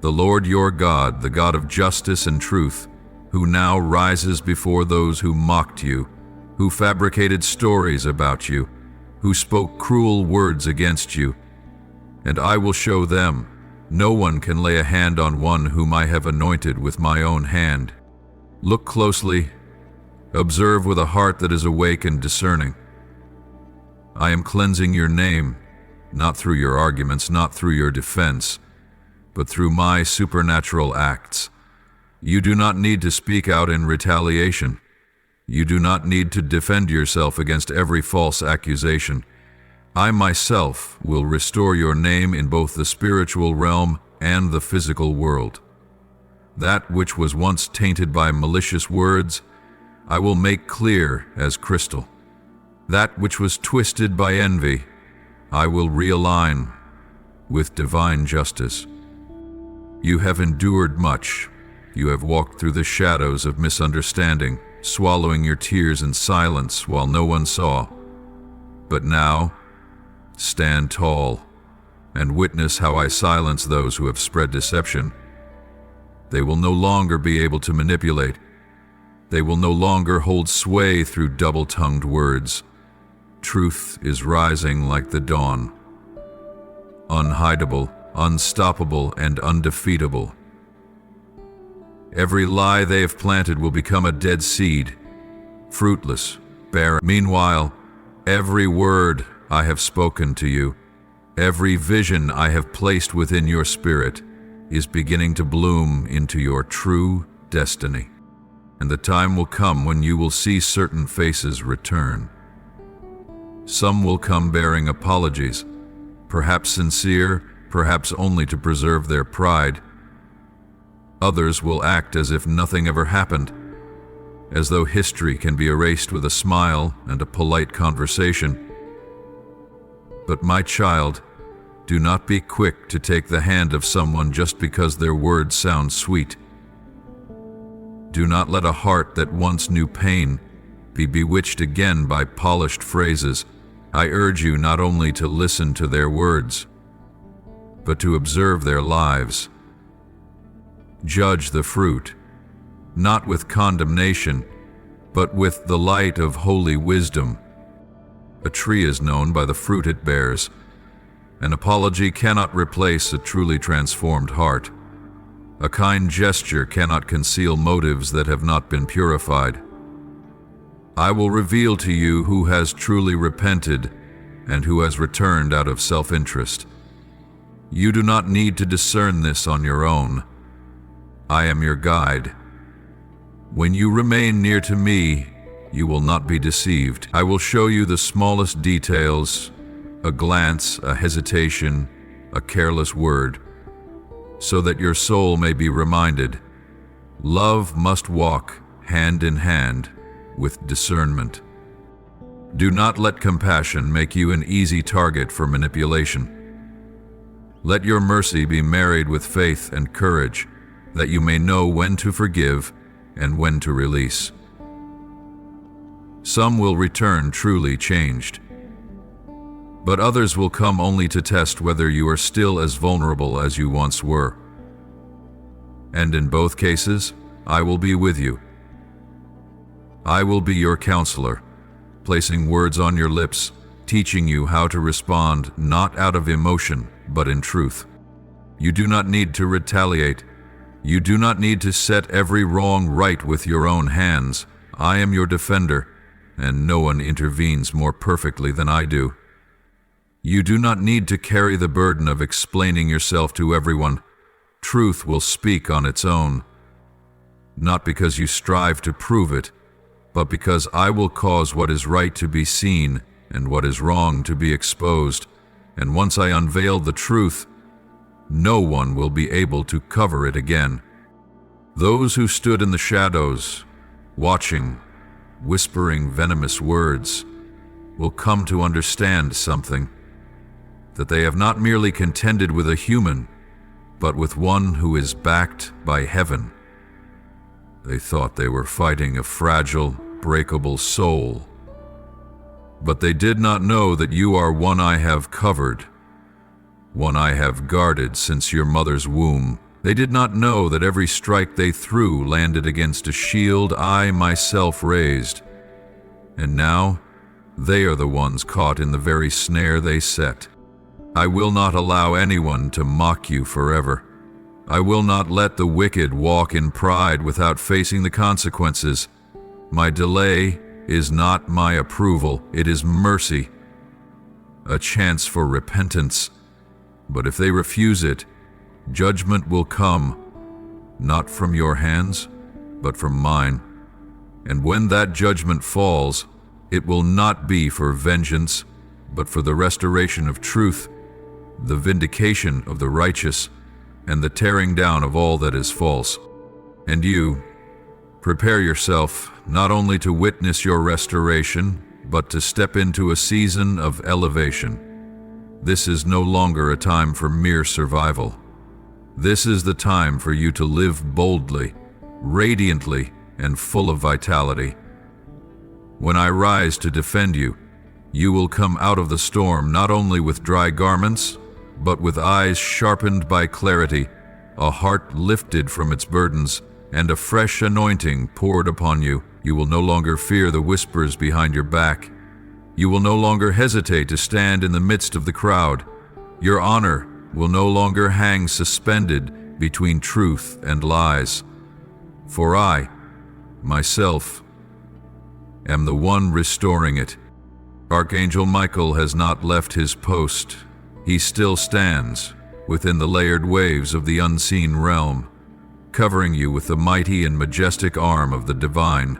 the Lord your God, the God of justice and truth, who now rises before those who mocked you, who fabricated stories about you, who spoke cruel words against you. And I will show them, no one can lay a hand on one whom I have anointed with my own hand. Look closely, observe with a heart that is awake and discerning. I am cleansing your name, not through your arguments, not through your defense, but through my supernatural acts. You do not need to speak out in retaliation. You do not need to defend yourself against every false accusation. I myself will restore your name in both the spiritual realm and the physical world. That which was once tainted by malicious words, I will make clear as crystal. That which was twisted by envy, I will realign with divine justice. You have endured much. You have walked through the shadows of misunderstanding, swallowing your tears in silence while no one saw. But now, stand tall, and witness how I silence those who have spread deception. They will no longer be able to manipulate. They will no longer hold sway through double-tongued words. Truth is rising like the dawn, unhideable, unstoppable, and undefeatable. Every lie they have planted will become a dead seed, fruitless, barren. Meanwhile, every word I have spoken to you, every vision I have placed within your spirit, is beginning to bloom into your true destiny. And the time will come when you will see certain faces return. Some will come bearing apologies, perhaps sincere, perhaps only to preserve their pride. Others will act as if nothing ever happened, as though history can be erased with a smile and a polite conversation. But my child, do not be quick to take the hand of someone just because their words sound sweet. Do not let a heart that once knew pain be bewitched again by polished phrases. I urge you not only to listen to their words, but to observe their lives. Judge the fruit, not with condemnation, but with the light of holy wisdom. A tree is known by the fruit it bears. An apology cannot replace a truly transformed heart. A kind gesture cannot conceal motives that have not been purified. I will reveal to you who has truly repented and who has returned out of self-interest. You do not need to discern this on your own. I am your guide. When you remain near to me, you will not be deceived. I will show you the smallest details, a glance, a hesitation, a careless word, so that your soul may be reminded. Love must walk hand in hand with discernment. Do not let compassion make you an easy target for manipulation. Let your mercy be married with faith and courage, that you may know when to forgive and when to release. Some will return truly changed, but others will come only to test whether you are still as vulnerable as you once were. And in both cases, I will be with you. I will be your counselor, placing words on your lips, teaching you how to respond not out of emotion, but in truth. You do not need to retaliate. You do not need to set every wrong right with your own hands. I am your defender, and no one intervenes more perfectly than I do. You do not need to carry the burden of explaining yourself to everyone. Truth will speak on its own, not because you strive to prove it, but because I will cause what is right to be seen and what is wrong to be exposed. And once I unveil the truth, no one will be able to cover it again. Those who stood in the shadows, watching, whispering venomous words, will come to understand something, that they have not merely contended with a human, but with one who is backed by heaven. They thought they were fighting a fragile, breakable soul, but they did not know that you are one I have covered, one I have guarded since your mother's womb. They did not know that every strike they threw landed against a shield I myself raised, and now they are the ones caught in the very snare they set. I will not allow anyone to mock you forever. I will not let the wicked walk in pride without facing the consequences. My delay is not my approval, it is mercy, a chance for repentance. But if they refuse it, judgment will come, not from your hands, but from mine. And when that judgment falls, it will not be for vengeance, but for the restoration of truth, the vindication of the righteous, and the tearing down of all that is false. And you, prepare yourself not only to witness your restoration, but to step into a season of elevation. This is no longer a time for mere survival. This is the time for you to live boldly, radiantly, and full of vitality. When I rise to defend you, you will come out of the storm not only with dry garments, but with eyes sharpened by clarity, a heart lifted from its burdens, and a fresh anointing poured upon you. You will no longer fear the whispers behind your back. You will no longer hesitate to stand in the midst of the crowd. Your honor will no longer hang suspended between truth and lies. For I, myself, am the one restoring it. Archangel Michael has not left his post. He still stands within the layered waves of the unseen realm, covering you with the mighty and majestic arm of the divine.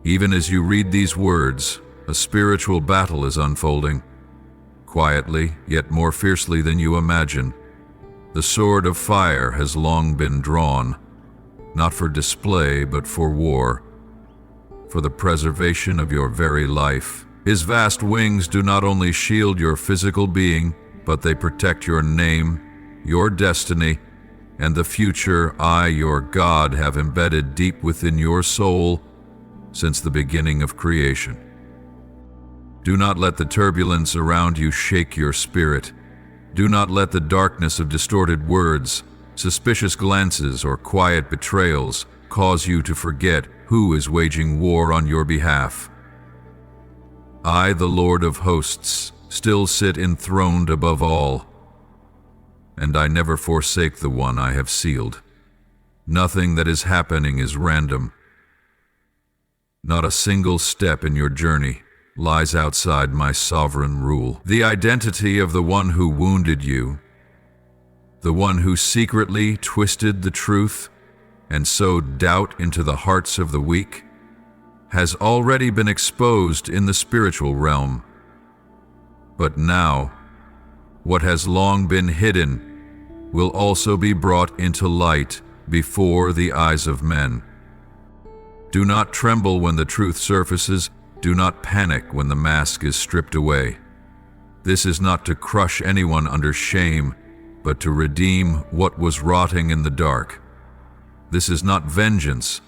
Even as you read these words, a spiritual battle is unfolding. Quietly, yet more fiercely than you imagine, the sword of fire has long been drawn, not for display but for war, for the preservation of your very life. His vast wings do not only shield your physical being, but they protect your name, your destiny, and the future I, your God, have embedded deep within your soul since the beginning of creation. Do not let the turbulence around you shake your spirit. Do not let the darkness of distorted words, suspicious glances, or quiet betrayals cause you to forget who is waging war on your behalf. I, the Lord of hosts, still sit enthroned above all, and I never forsake the one I have sealed. Nothing that is happening is random. Not a single step in your journey lies outside my sovereign rule. The identity of the one who wounded you, the one who secretly twisted the truth and sowed doubt into the hearts of the weak, has already been exposed in the spiritual realm. But now, what has long been hidden will also be brought into light before the eyes of men. Do not tremble when the truth surfaces. Do not panic when the mask is stripped away. This is not to crush anyone under shame, but to redeem what was rotting in the dark. This is not vengeance,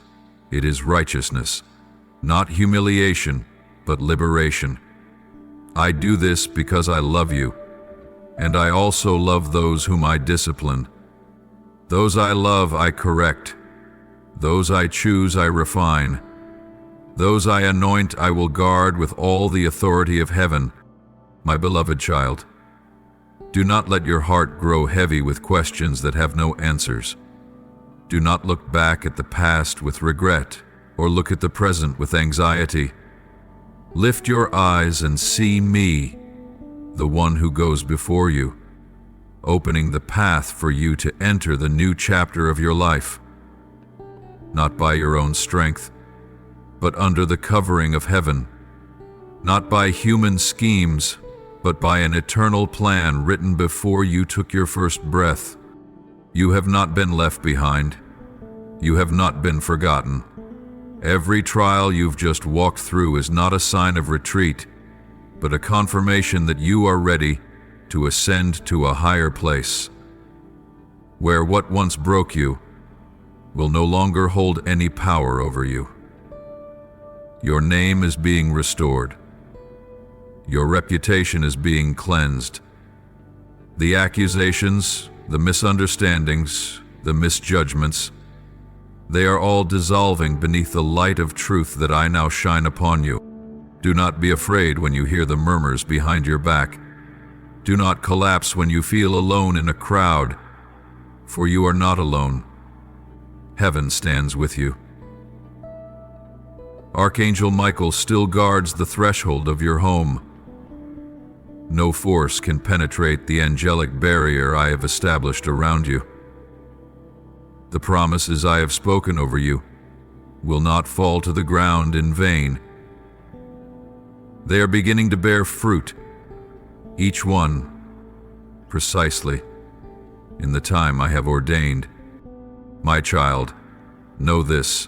it is righteousness. Not humiliation, but liberation. I do this because I love you, and I also love those whom I discipline. Those I love I correct. Those I choose I refine. Those I anoint I will guard with all the authority of heaven. My beloved child, do not let your heart grow heavy with questions that have no answers. Do not look back at the past with regret, or look at the present with anxiety. Lift your eyes and see me, the one who goes before you, opening the path for you to enter the new chapter of your life. Not by your own strength, but under the covering of heaven. Not by human schemes, but by an eternal plan written before you took your first breath. You have not been left behind. You have not been forgotten. Every trial you've just walked through is not a sign of retreat, but a confirmation that you are ready to ascend to a higher place, where what once broke you will no longer hold any power over you. Your name is being restored. Your reputation is being cleansed. The accusations, the misunderstandings, the misjudgments, they are all dissolving beneath the light of truth that I now shine upon you. Do not be afraid when you hear the murmurs behind your back. Do not collapse when you feel alone in a crowd, for you are not alone. Heaven stands with you. Archangel Michael still guards the threshold of your home. No force can penetrate the angelic barrier I have established around you. The promises I have spoken over you will not fall to the ground in vain. They are beginning to bear fruit, each one precisely in the time I have ordained. My child, know this: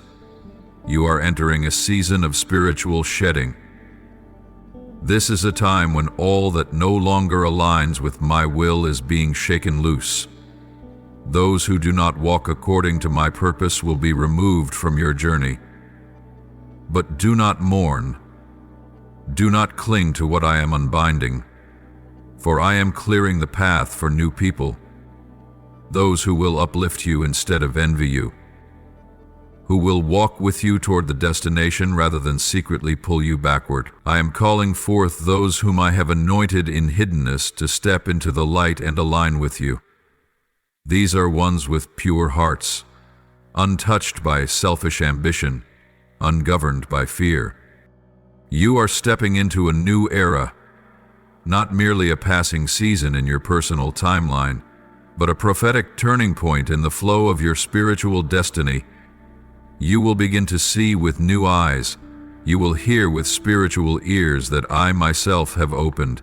you are entering a season of spiritual shedding. This is a time when all that no longer aligns with my will is being shaken loose. Those who do not walk according to my purpose will be removed from your journey. But do not mourn. Do not cling to what I am unbinding, For I am clearing the path for new people, those who will uplift you instead of envy you, who will walk with you toward the destination rather than secretly pull you backward. I am calling forth those whom I have anointed in hiddenness to step into the light and align with you. These are ones with pure hearts, untouched by selfish ambition, ungoverned by fear. You are stepping into a new era, not merely a passing season in your personal timeline, but a prophetic turning point in the flow of your spiritual destiny. You will begin to see with new eyes. You will hear with spiritual ears that I myself have opened.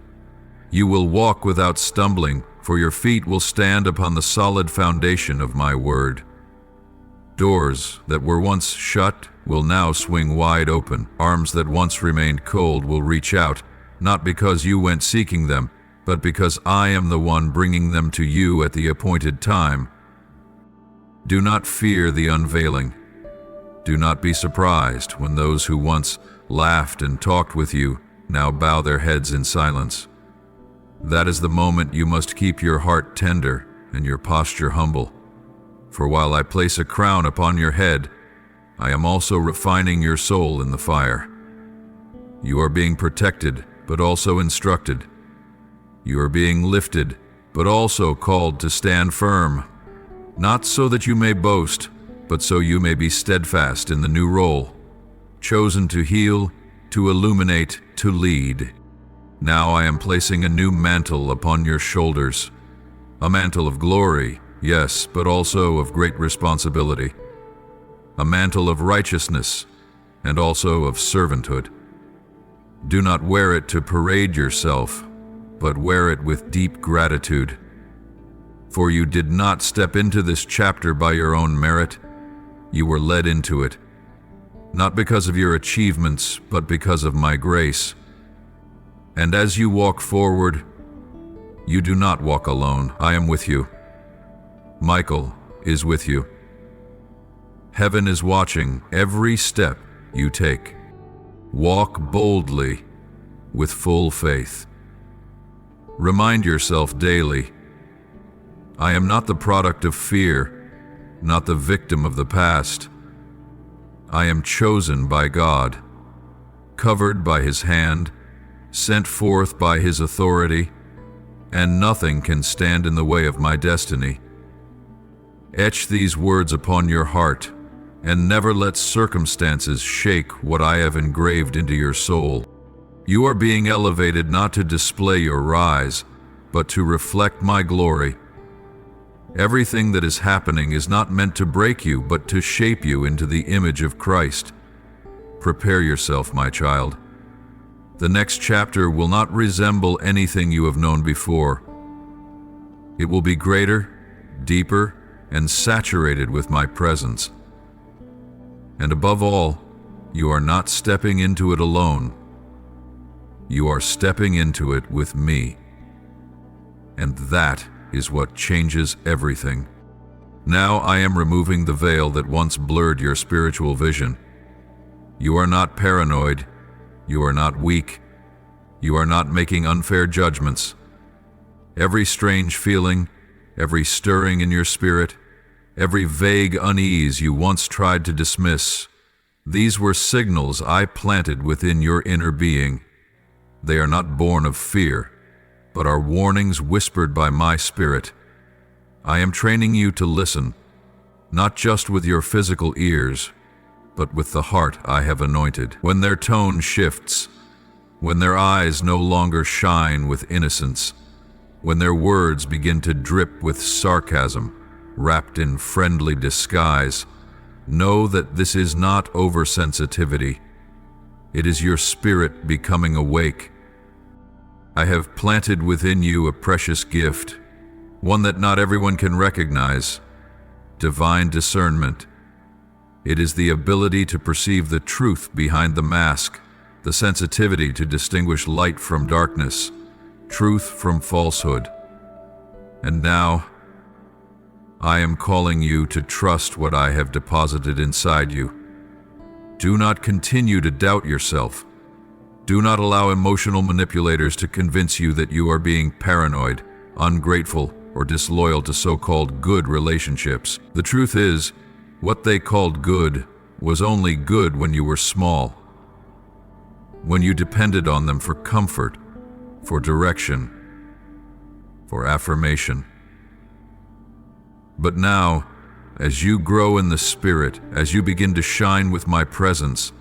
You will walk without stumbling, for your feet will stand upon the solid foundation of my word. Doors that were once shut will now swing wide open. Arms that once remained cold will reach out, not because you went seeking them, but because I am the one bringing them to you at the appointed time. Do not fear the unveiling. Do not be surprised when those who once laughed and talked with you now bow their heads in silence. That is the moment you must keep your heart tender and your posture humble. For while I place a crown upon your head, I am also refining your soul in the fire. You are being protected, but also instructed. You are being lifted, but also called to stand firm, not so that you may boast, but so you may be steadfast in the new role, chosen to heal, to illuminate, to lead. Now I am placing a new mantle upon your shoulders, a mantle of glory, yes, but also of great responsibility, a mantle of righteousness and also of servanthood. Do not wear it to parade yourself, but wear it with deep gratitude. For you did not step into this chapter by your own merit. You were led into it, not because of your achievements, but because of my grace. And as you walk forward, you do not walk alone. I am with you. Michael is with you. Heaven is watching every step you take. Walk boldly with full faith. Remind yourself daily, I am not the product of fear, not the victim of the past. I am chosen by God, covered by His hand, sent forth by His authority, and nothing can stand in the way of my destiny. Etch these words upon your heart, and never let circumstances shake what I have engraved into your soul. You are being elevated not to display your rise, but to reflect my glory. Everything that is happening is not meant to break you, but to shape you into the image of Christ. Prepare yourself, my child. The next chapter will not resemble anything you have known before. It will be greater, deeper, and saturated with my presence. And above all, you are not stepping into it alone. You are stepping into it with me. And that is what changes everything. Now I am removing the veil that once blurred your spiritual vision. You are not paranoid. You are not weak. You are not making unfair judgments. Every strange feeling, every stirring in your spirit, every vague unease you once tried to dismiss, these were signals I planted within your inner being. They are not born of fear, but are warnings whispered by my spirit. I am training you to listen, not just with your physical ears, but with the heart I have anointed. When their tone shifts, when their eyes no longer shine with innocence, when their words begin to drip with sarcasm, wrapped in friendly disguise, know that this is not oversensitivity. It is your spirit becoming awake. I have planted within you a precious gift, one that not everyone can recognize: divine discernment. It is the ability to perceive the truth behind the mask, the sensitivity to distinguish light from darkness, truth from falsehood. And now, I am calling you to trust what I have deposited inside you. Do not continue to doubt yourself. Do not allow emotional manipulators to convince you that you are being paranoid, ungrateful, or disloyal to so-called good relationships. The truth is, what they called good was only good when you were small, when you depended on them for comfort, for direction, for affirmation. But now, as you grow in the Spirit, as you begin to shine with my presence,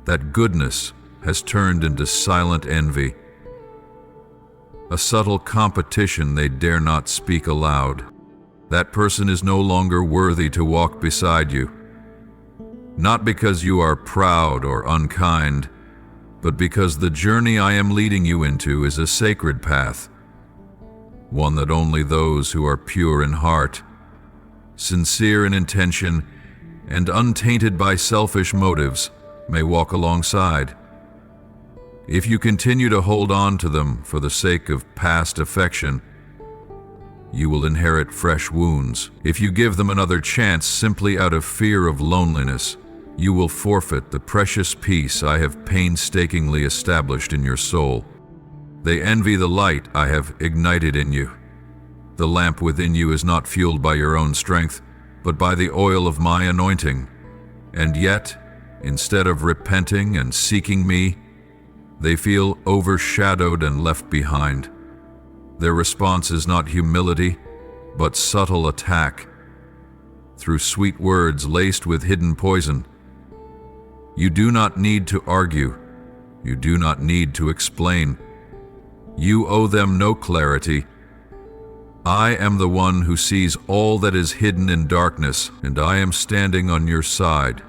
that goodness has turned into silent envy, a subtle competition they dare not speak aloud. That person is no longer worthy to walk beside you, not because you are proud or unkind, but because the journey I am leading you into is a sacred path, one that only those who are pure in heart, sincere in intention, and untainted by selfish motives may walk alongside. If you continue to hold on to them for the sake of past affection, you will inherit fresh wounds. If you give them another chance simply out of fear of loneliness, you will forfeit the precious peace I have painstakingly established in your soul. They envy the light I have ignited in you. The lamp within you is not fueled by your own strength, but by the oil of my anointing. And yet, instead of repenting and seeking me, they feel overshadowed and left behind. Their response is not humility, but subtle attack, through sweet words laced with hidden poison. You do not need to argue. You do not need to explain. You owe them no clarity. I am the one who sees all that is hidden in darkness, and I am standing on your side.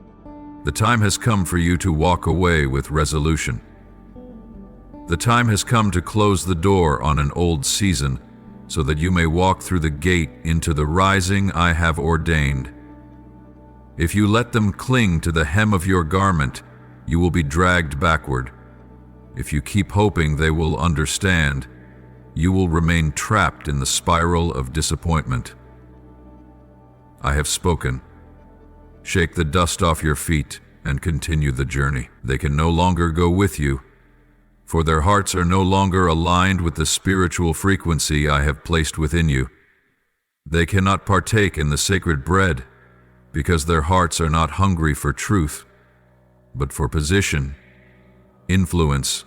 The time has come for you to walk away with resolution. The time has come to close the door on an old season, so that you may walk through the gate into the rising I have ordained. If you let them cling to the hem of your garment, you will be dragged backward. If you keep hoping they will understand, you will remain trapped in the spiral of disappointment. I have spoken. Shake the dust off your feet and continue the journey. They can no longer go with you, for their hearts are no longer aligned with the spiritual frequency I have placed within you. They cannot partake in the sacred bread, because their hearts are not hungry for truth, but for position, influence,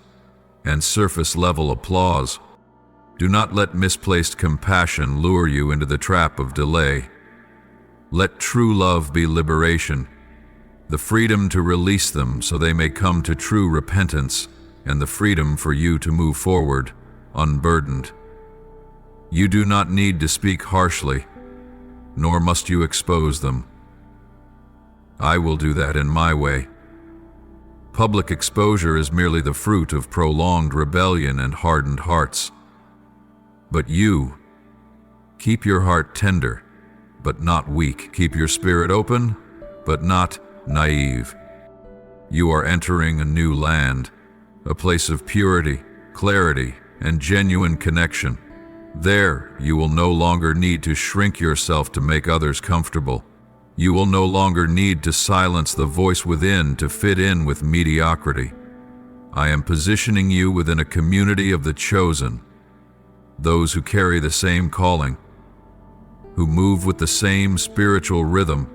and surface-level applause. Do not let misplaced compassion lure you into the trap of delay. Let true love be liberation, the freedom to release them so they may come to true repentance, and the freedom for you to move forward, unburdened. You do not need to speak harshly, nor must you expose them. I will do that in my way. Public exposure is merely the fruit of prolonged rebellion and hardened hearts. But you, keep your heart tender, but not weak. Keep your spirit open, but not naive. You are entering a new land, a place of purity, clarity, and genuine connection. There, you will no longer need to shrink yourself to make others comfortable. You will no longer need to silence the voice within to fit in with mediocrity. I am positioning you within a community of the chosen, those who carry the same calling, who move with the same spiritual rhythm,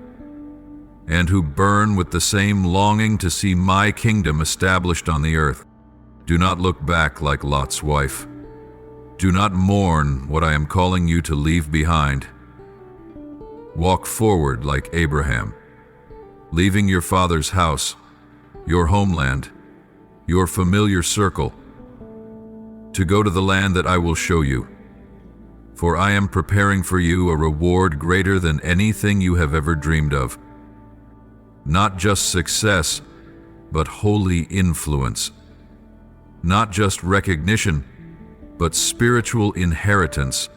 and who burn with the same longing to see my kingdom established on the earth. Do not look back like Lot's wife. Do not mourn what I am calling you to leave behind. Walk forward like Abraham, leaving your father's house, your homeland, your familiar circle, to go to the land that I will show you. For I am preparing for you a reward greater than anything you have ever dreamed of. Not just success, but holy influence. Not just recognition, but spiritual inheritance.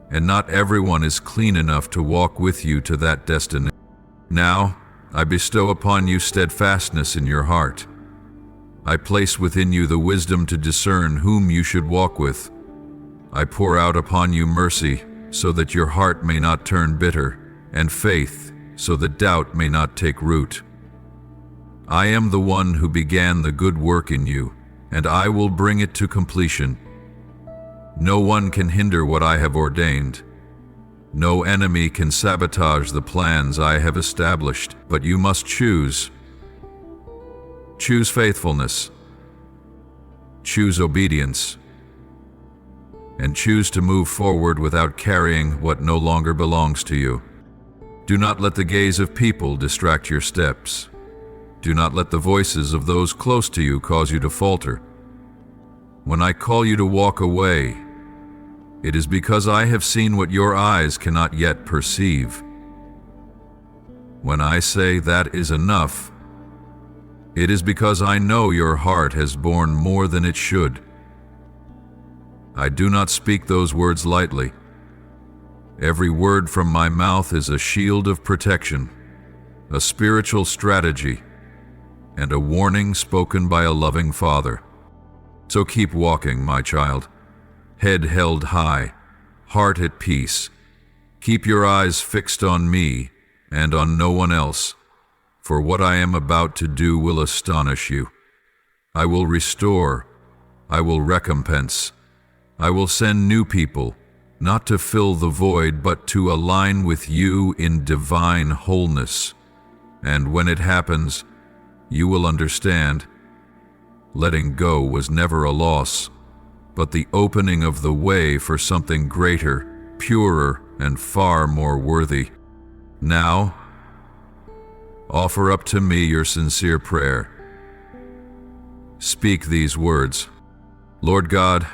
And not everyone is clean enough to walk with you to that destiny. Now, I bestow upon you steadfastness in your heart. I place within you the wisdom to discern whom you should walk with. I pour out upon you mercy, so that your heart may not turn bitter, and faith, so that doubt may not take root. I am the one who began the good work in you, and I will bring it to completion. No one can hinder what I have ordained. No enemy can sabotage the plans I have established, but you must choose. Choose faithfulness. Choose obedience. And choose to move forward without carrying what no longer belongs to you. Do not let the gaze of people distract your steps. Do not let the voices of those close to you cause you to falter. When I call you to walk away, it is because I have seen what your eyes cannot yet perceive. When I say that is enough, it is because I know your heart has borne more than it should. I do not speak those words lightly. Every word from my mouth is a shield of protection, a spiritual strategy, and a warning spoken by a loving Father. So keep walking, my child, head held high, heart at peace. Keep your eyes fixed on me and on no one else, for what I am about to do will astonish you. I will restore, I will recompense, I will send new people, not to fill the void, but to align with you in divine wholeness. And when it happens, you will understand. Letting go was never a loss, but the opening of the way for something greater, purer, and far more worthy. Now, offer up to me your sincere prayer. Speak these words. Lord God,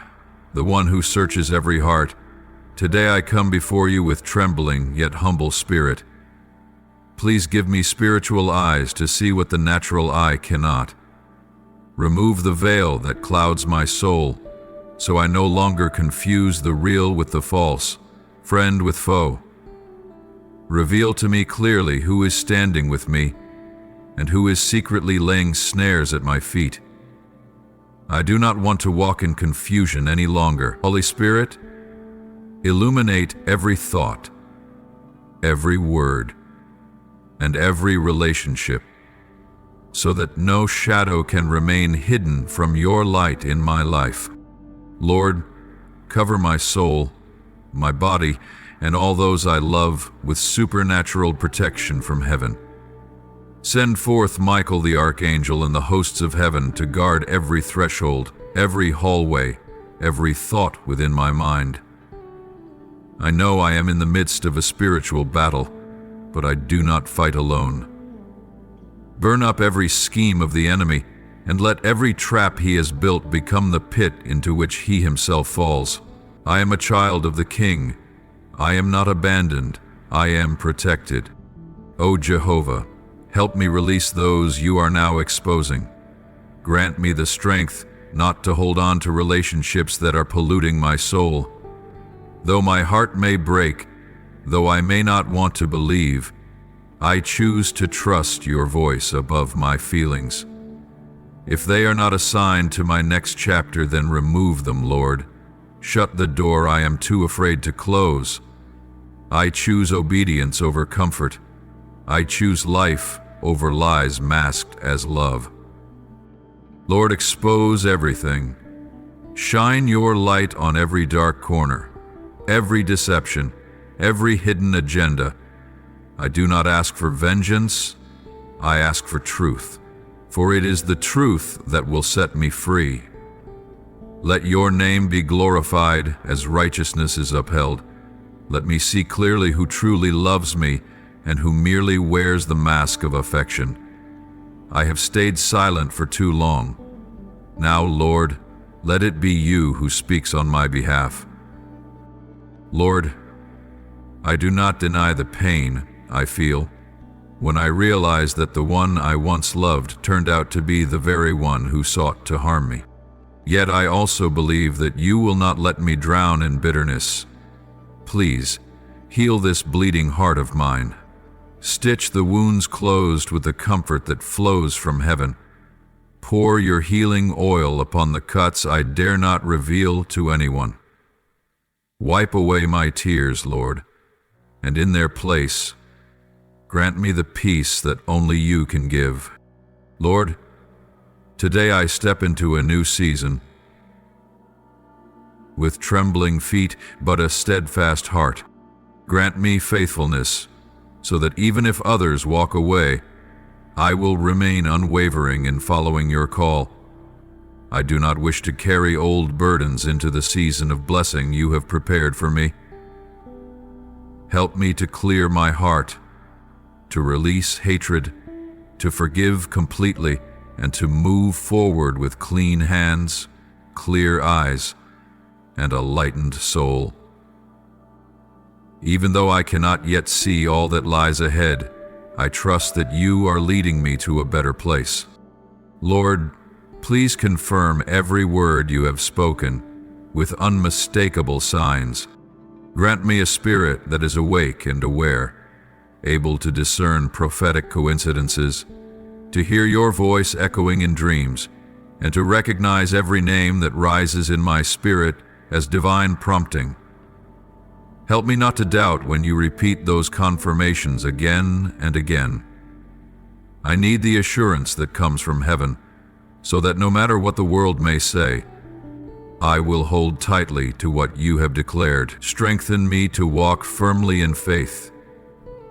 the one who searches every heart, today I come before you with trembling yet humble spirit. Please give me spiritual eyes to see what the natural eye cannot. Remove the veil that clouds my soul, so I no longer confuse the real with the false, friend with foe. Reveal to me clearly who is standing with me and who is secretly laying snares at my feet. I do not want to walk in confusion any longer. Holy Spirit, illuminate every thought, every word, and every relationship, so that no shadow can remain hidden from your light in my life. Lord, cover my soul, my body, and all those I love with supernatural protection from heaven. Send forth Michael the archangel and the hosts of heaven to guard every threshold, every hallway, every thought within my mind. I know I am in the midst of a spiritual battle, but I do not fight alone. Burn up every scheme of the enemy, and let every trap he has built become the pit into which he himself falls. I am a child of the King. I am not abandoned. I am protected. O Jehovah, help me release those you are now exposing. Grant me the strength not to hold on to relationships that are polluting my soul. Though my heart may break, though I may not want to believe, I choose to trust your voice above my feelings. If they are not assigned to my next chapter, then remove them, Lord. Shut the door I am too afraid to close. I choose obedience over comfort. I choose life over lies masked as love. Lord, expose everything. Shine your light on every dark corner, every deception, every hidden agenda. I do not ask for vengeance, I ask for truth, for it is the truth that will set me free. Let your name be glorified as righteousness is upheld. Let me see clearly who truly loves me and who merely wears the mask of affection. I have stayed silent for too long. Now, Lord, let it be you who speaks on my behalf. Lord, I do not deny the pain I feel when I realize that the one I once loved turned out to be the very one who sought to harm me. Yet I also believe that you will not let me drown in bitterness. Please, heal this bleeding heart of mine. Stitch the wounds closed with the comfort that flows from heaven. Pour your healing oil upon the cuts I dare not reveal to anyone. Wipe away my tears, Lord, and in their place, grant me the peace that only you can give. Lord, today I step into a new season with trembling feet but a steadfast heart. Grant me faithfulness, so that even if others walk away, I will remain unwavering in following your call. I do not wish to carry old burdens into the season of blessing you have prepared for me. Help me to clear my heart, to release hatred, to forgive completely, and to move forward with clean hands, clear eyes, and a lightened soul. Even though I cannot yet see all that lies ahead, I trust that you are leading me to a better place. Lord, please confirm every word you have spoken with unmistakable signs. Grant me a spirit that is awake and aware, able to discern prophetic coincidences, to hear your voice echoing in dreams, and to recognize every name that rises in my spirit as divine prompting. Help me not to doubt when you repeat those confirmations again and again. I need the assurance that comes from heaven, so that no matter what the world may say, I will hold tightly to what you have declared. Strengthen me to walk firmly in faith,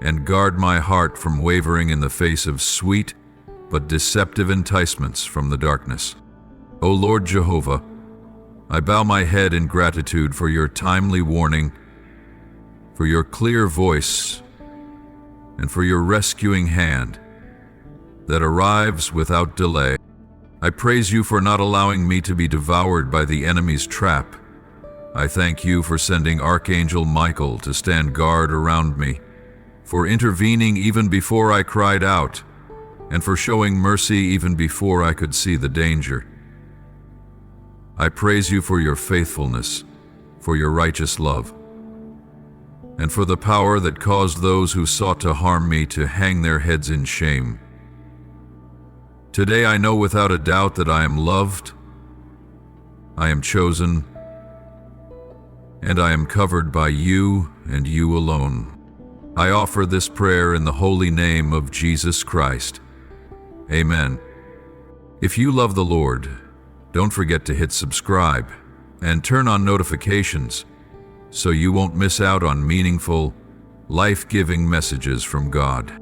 and guard my heart from wavering in the face of sweet but deceptive enticements from the darkness. O Lord Jehovah, I bow my head in gratitude for your timely warning, for your clear voice, and for your rescuing hand that arrives without delay. I praise you for not allowing me to be devoured by the enemy's trap. I thank you for sending Archangel Michael to stand guard around me, for intervening even before I cried out, and for showing mercy even before I could see the danger. I praise you for your faithfulness, for your righteous love, and for the power that caused those who sought to harm me to hang their heads in shame. Today I know without a doubt that I am loved, I am chosen, and I am covered by you and you alone. I offer this prayer in the holy name of Jesus Christ. Amen. If you love the Lord, don't forget to hit subscribe and turn on notifications so you won't miss out on meaningful, life-giving messages from God.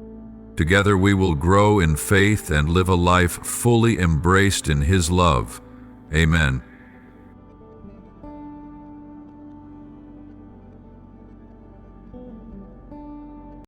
Together we will grow in faith and live a life fully embraced in His love. Amen.